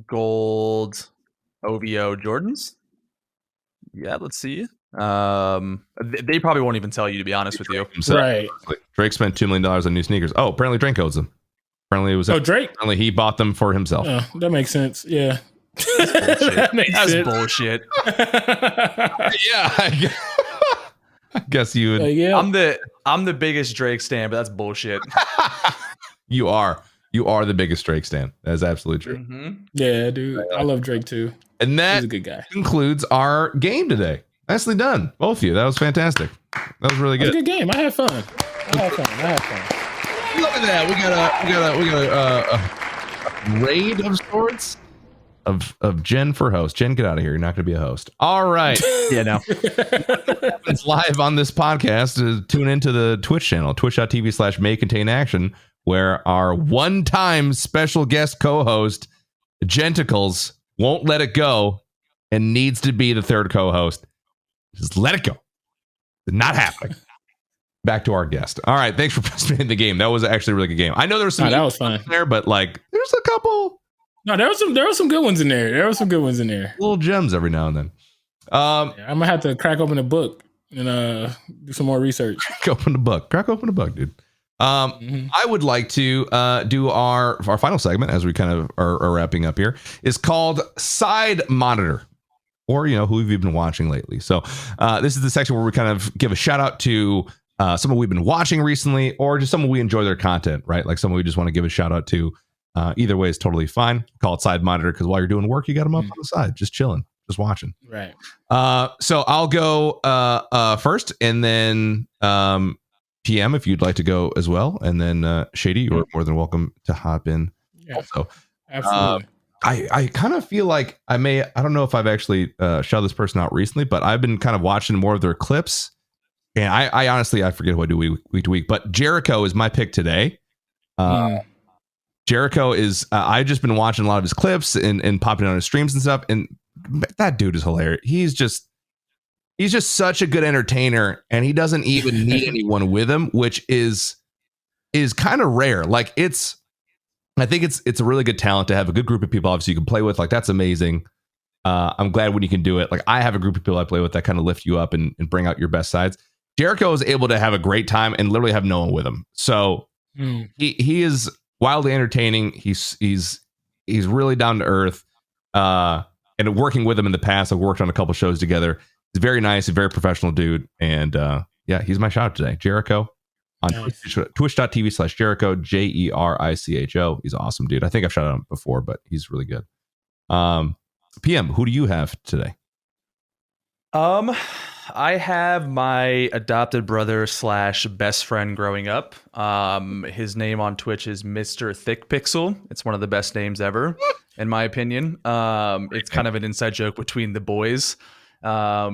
gold OVO Jordans. Yeah, let's see. They probably won't even tell you, to be honest with you. Right. Drake spent $2 million on new sneakers. Oh, apparently Drake owns them. Apparently it was. Drake. Apparently he bought them for himself. That makes sense. Yeah. That makes That's sense. bullshit. Yeah, I guess you would. Yeah. I'm the biggest Drake stan, but that's bullshit. You are. You are the biggest Drake stan. That is absolutely true. Mm-hmm. Yeah, dude. I love Drake too. And that He's a good guy. concludes our game today. Nicely done, both of you. That was fantastic. That was really good. It was a good game. I had fun. Look at that. We got a raid of sorts of Jen for host. Jen, get out of here. You're not going to be a host. All right. Yeah, no. It's live on this podcast. Tune into the Twitch channel, twitch.tv/maycontainaction, where our one-time special guest co-host, Genticles, won't let it go and needs to be the third co-host. Just let it go. It's not happening. Back to our guest. All right. Thanks for participating in the game. That was actually a really good game. I know there was some that was fun there, but like there's a couple. No, there were some good ones in there. Little gems every now and then. I'm gonna have to crack open a book and do some more research. Crack open the book, dude. I would like to do our final segment as we kind of are wrapping up here. Is called Side Monitor, or who have you been watching lately. So this is the section where we kind of give a shout out to someone we've been watching recently, or just someone we enjoy their content, right? Like someone we just want to give a shout out to. Either way is totally fine. Call it Side Monitor because while you're doing work, you got them up on the side, just chilling, just watching. Right. So I'll go first, and then PM if you'd like to go as well, and then Shady, you're more than welcome to hop in. Yeah, also, absolutely. I kind of feel like I don't know if I've actually shouted this person out recently, but I've been kind of watching more of their clips, and I honestly I forget what I do week to week, but Jericho is my pick today. Jericho is I've just been watching a lot of his clips and popping on his streams and stuff, and that dude is hilarious. He's just such a good entertainer, and he doesn't even need anyone with him, which is kind of rare. Like I think it's a really good talent to have a good group of people obviously you can play with. Like that's amazing. I'm glad when you can do it. Like I have a group of people I play with that kind of lift you up and bring out your best sides. Jericho is able to have a great time and literally have no one with him. So he is wildly entertaining. He's really down to earth. And working with him in the past, I've worked on a couple shows together. He's very nice, a very professional dude. And yeah, he's my shout out today. Jericho on twitch.tv/Jericho, JERICHO. He's awesome, dude. I think I've shouted him before, but he's really good. PM, who do you have today? I have my adopted brother / best friend growing up. His name on Twitch is Mr. Thick Pixel. It's one of the best names ever, in my opinion. It's kind of an inside joke between the boys. A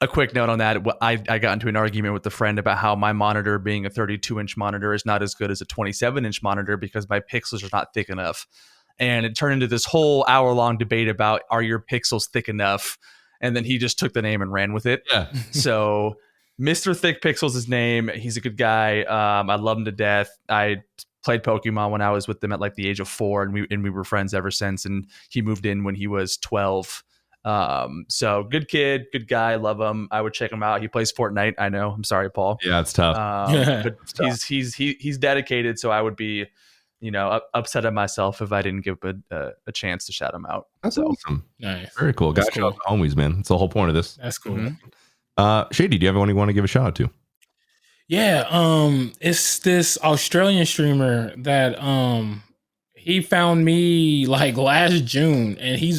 quick note on that. I got into an argument with a friend about how my monitor, being a 32-inch monitor, is not as good as a 27-inch monitor because my pixels are not thick enough. And it turned into this whole hour-long debate about, are your pixels thick enough? And then he just took the name and ran with it. Yeah. So Mr. Thick Pixel's his name. He's a good guy. I love him to death. I played Pokemon when I was with them at like the age of 4, and we were friends ever since. And he moved in when he was 12. So good kid, good guy. Love him. I would check him out. He plays Fortnite. I know. I'm sorry, Paul. Yeah, it's tough. But he's dedicated. So I would be, upset at myself if I didn't give a chance to shout him out. That's awesome. Nice. Very cool. Got cool. Homies, man. That's the whole point of this. That's cool. Shady, do you have anyone you want to give a shout out to? Yeah. It's this Australian streamer that he found me like last June, and he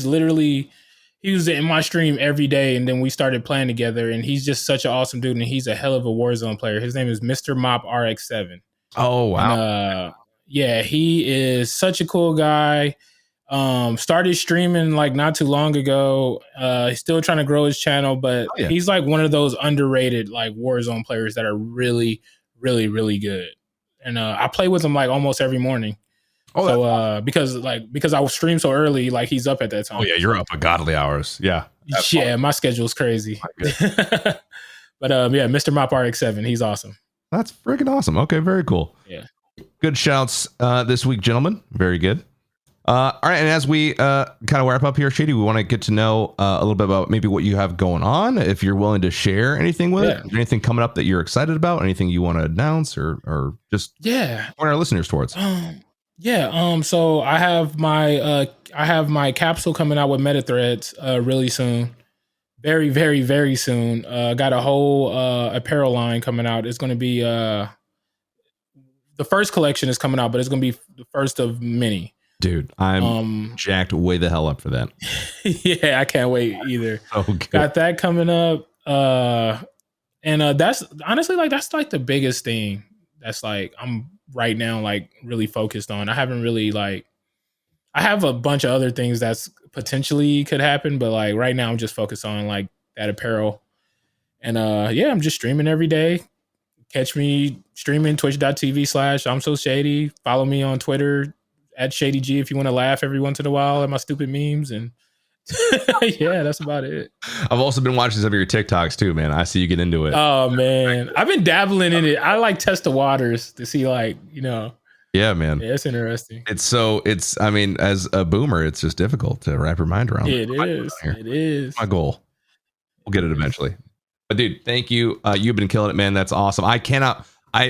was in my stream every day, and then we started playing together, and he's just such an awesome dude, and he's a hell of a Warzone player. His name is Mr. Mop RX7. Oh, wow. And, yeah, he is such a cool guy. Started streaming like not too long ago. He's still trying to grow his channel, but he's like one of those underrated like Warzone players that are really, really, really good. And I play with him like almost every morning. Because I stream so early, like he's up at that time. Oh yeah, you're up at godly hours. Yeah. Yeah, my schedule's crazy. But Mr. Mop RX7, he's awesome. That's freaking awesome. Okay, very cool. Yeah. Good shouts this week, gentlemen. Very good. All right, and as we kind of wrap up here, Shady, we want to get to know a little bit about maybe what you have going on. If you're willing to share anything with it, anything coming up that you're excited about, anything you want to announce or just point our listeners towards. So I have my capsule coming out with MetaThreads really soon. Very, very, very soon. Got a whole apparel line coming out. It's going to be the first collection is coming out, but it's gonna be the first of many. Dude, I'm jacked way the hell up for that. Yeah, I can't wait either. So good. Got that coming up. And that's honestly like that's like the biggest thing that's like I'm right now like really focused on. I haven't really like I have a bunch of other things that's potentially could happen, but like right now I'm just focused on like that apparel. And yeah, I'm just streaming every day. Catch me streaming twitch.tv/I'mSoShady. Follow me on Twitter @ShadyG if you want to laugh every once in a while at my stupid memes. And yeah, that's about it. I've also been watching some of your TikToks too, man. I see you get into it. Oh man, I've been dabbling in it. I like test the waters to see like, Yeah, man. Yeah, it's interesting. I mean, as a boomer, it's just difficult to wrap your mind around. It is. It is. My goal. We'll get it eventually. But dude, thank you. You've been killing it, man. That's awesome. I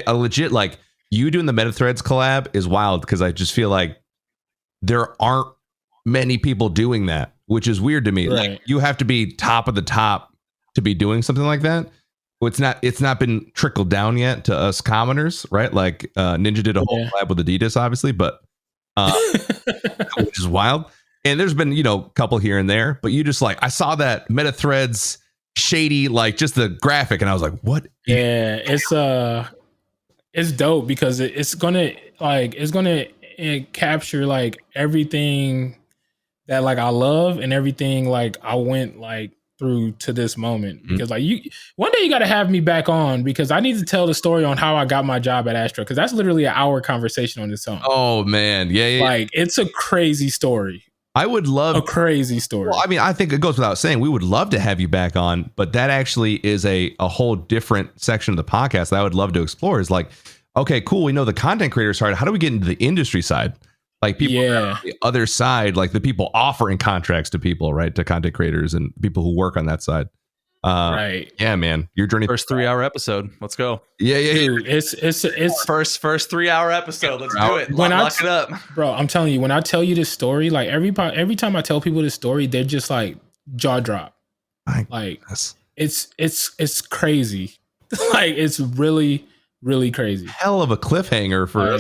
legit like you doing the Meta Threads collab is wild because I just feel like there aren't many people doing that, which is weird to me. Right. Like you have to be top of the top to be doing something like that. It's not been trickled down yet to us commoners, right? Like Ninja did a whole collab with Adidas, obviously, but which is wild. And there's been, a couple here and there, but you just like I saw that Meta Threads Shady, like just the graphic, and I was like, what? Yeah, it's dope because it's gonna capture like everything that like I love and everything like I went like through to this moment. Because like one day you got to have me back on because I need to tell the story on how I got my job at Astro because that's literally an hour conversation on its own. Oh man, yeah. Like it's a crazy story. I would love a crazy story. Well, I mean, I think it goes without saying we would love to have you back on, but that actually is a whole different section of the podcast that I would love to explore. Is like, okay, cool. We know the content creator side. How do we get into the industry side? Like people on the other side, like the people offering contracts to people, right? To content creators and people who work on that side. Right. Yeah, man. Your journey. First 3-hour episode. Let's go. Yeah. Dude, it's first 3-hour episode. Let's do it. Lock it up. Bro, I'm telling you, when I tell you this story, like every time I tell people this story, they're just like jaw drop. Like it's crazy. Like it's really, really crazy. Hell of a cliffhanger for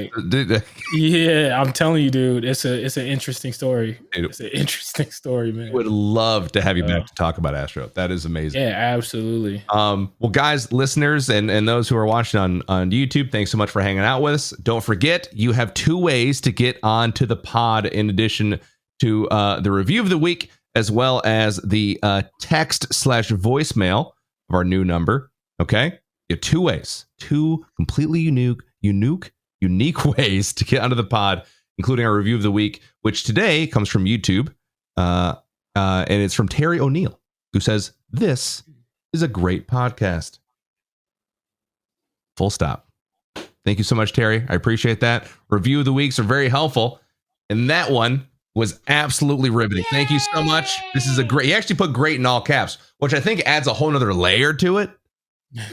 yeah, I'm telling you, dude. It's an interesting story. It's an interesting story, man. Would love to have you back to talk about Astro. That is amazing. Yeah, absolutely. Well, guys, listeners, and those who are watching on YouTube, thanks so much for hanging out with us. Don't forget, you have 2 ways to get onto the pod in addition to the review of the week, as well as the text/voicemail of our new number. Okay. You have 2 ways, 2 completely unique ways to get onto the pod, including our review of the week, which today comes from YouTube. And it's from Terry O'Neill, who says, "This is a great podcast." Full stop. Thank you so much, Terry. I appreciate that. Review of the weeks are very helpful. And that one was absolutely riveting. Thank you so much. This is a great, he actually put great in all caps, which I think adds a whole nother layer to it.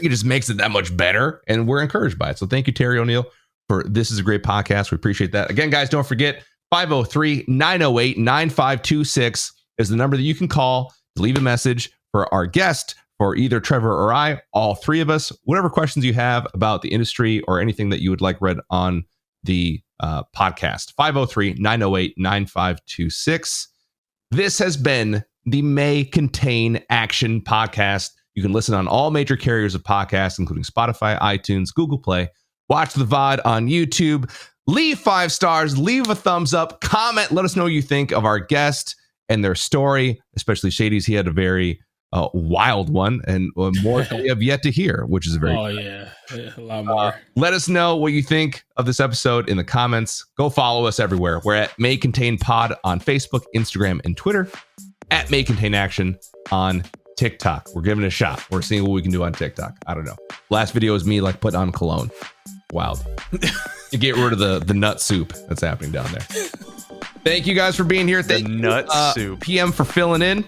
It just makes it that much better, and we're encouraged by it. So thank you, Terry O'Neill, for this is a great podcast. We appreciate that. Again, guys, don't forget 503-908-9526 is the number that you can call to leave a message for our guest, for either Trevor or I, all 3 of us, whatever questions you have about the industry or anything that you would like read on the podcast. 503-908-9526. This has been the May Contain Action podcast. You can listen on all major carriers of podcasts, including Spotify, iTunes, Google Play. Watch the VOD on YouTube. Leave 5 stars. Leave a thumbs up. Comment. Let us know what you think of our guest and their story, especially Shady's. He had a very wild one and more that we have yet to hear, which is very yeah, a lot more. Let us know what you think of this episode in the comments. Go follow us everywhere. We're at May Contain Pod on Facebook, Instagram, and Twitter. At May Contain Action on TikTok. We're giving it a shot. We're seeing what we can do on TikTok. I don't know. Last video is me like putting on cologne. Wild. To get rid of the nut soup that's happening down there. Thank you guys for being here. Thank you, nut soup. PM for filling in.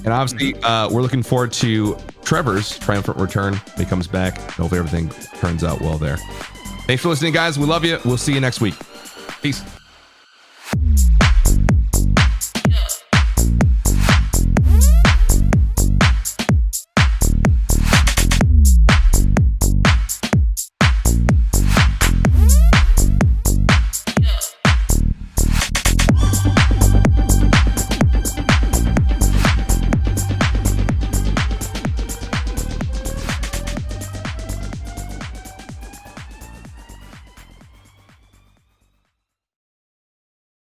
And obviously, we're looking forward to Trevor's triumphant return when he comes back. Hopefully everything turns out well there. Thanks for listening, guys. We love you. We'll see you next week. Peace.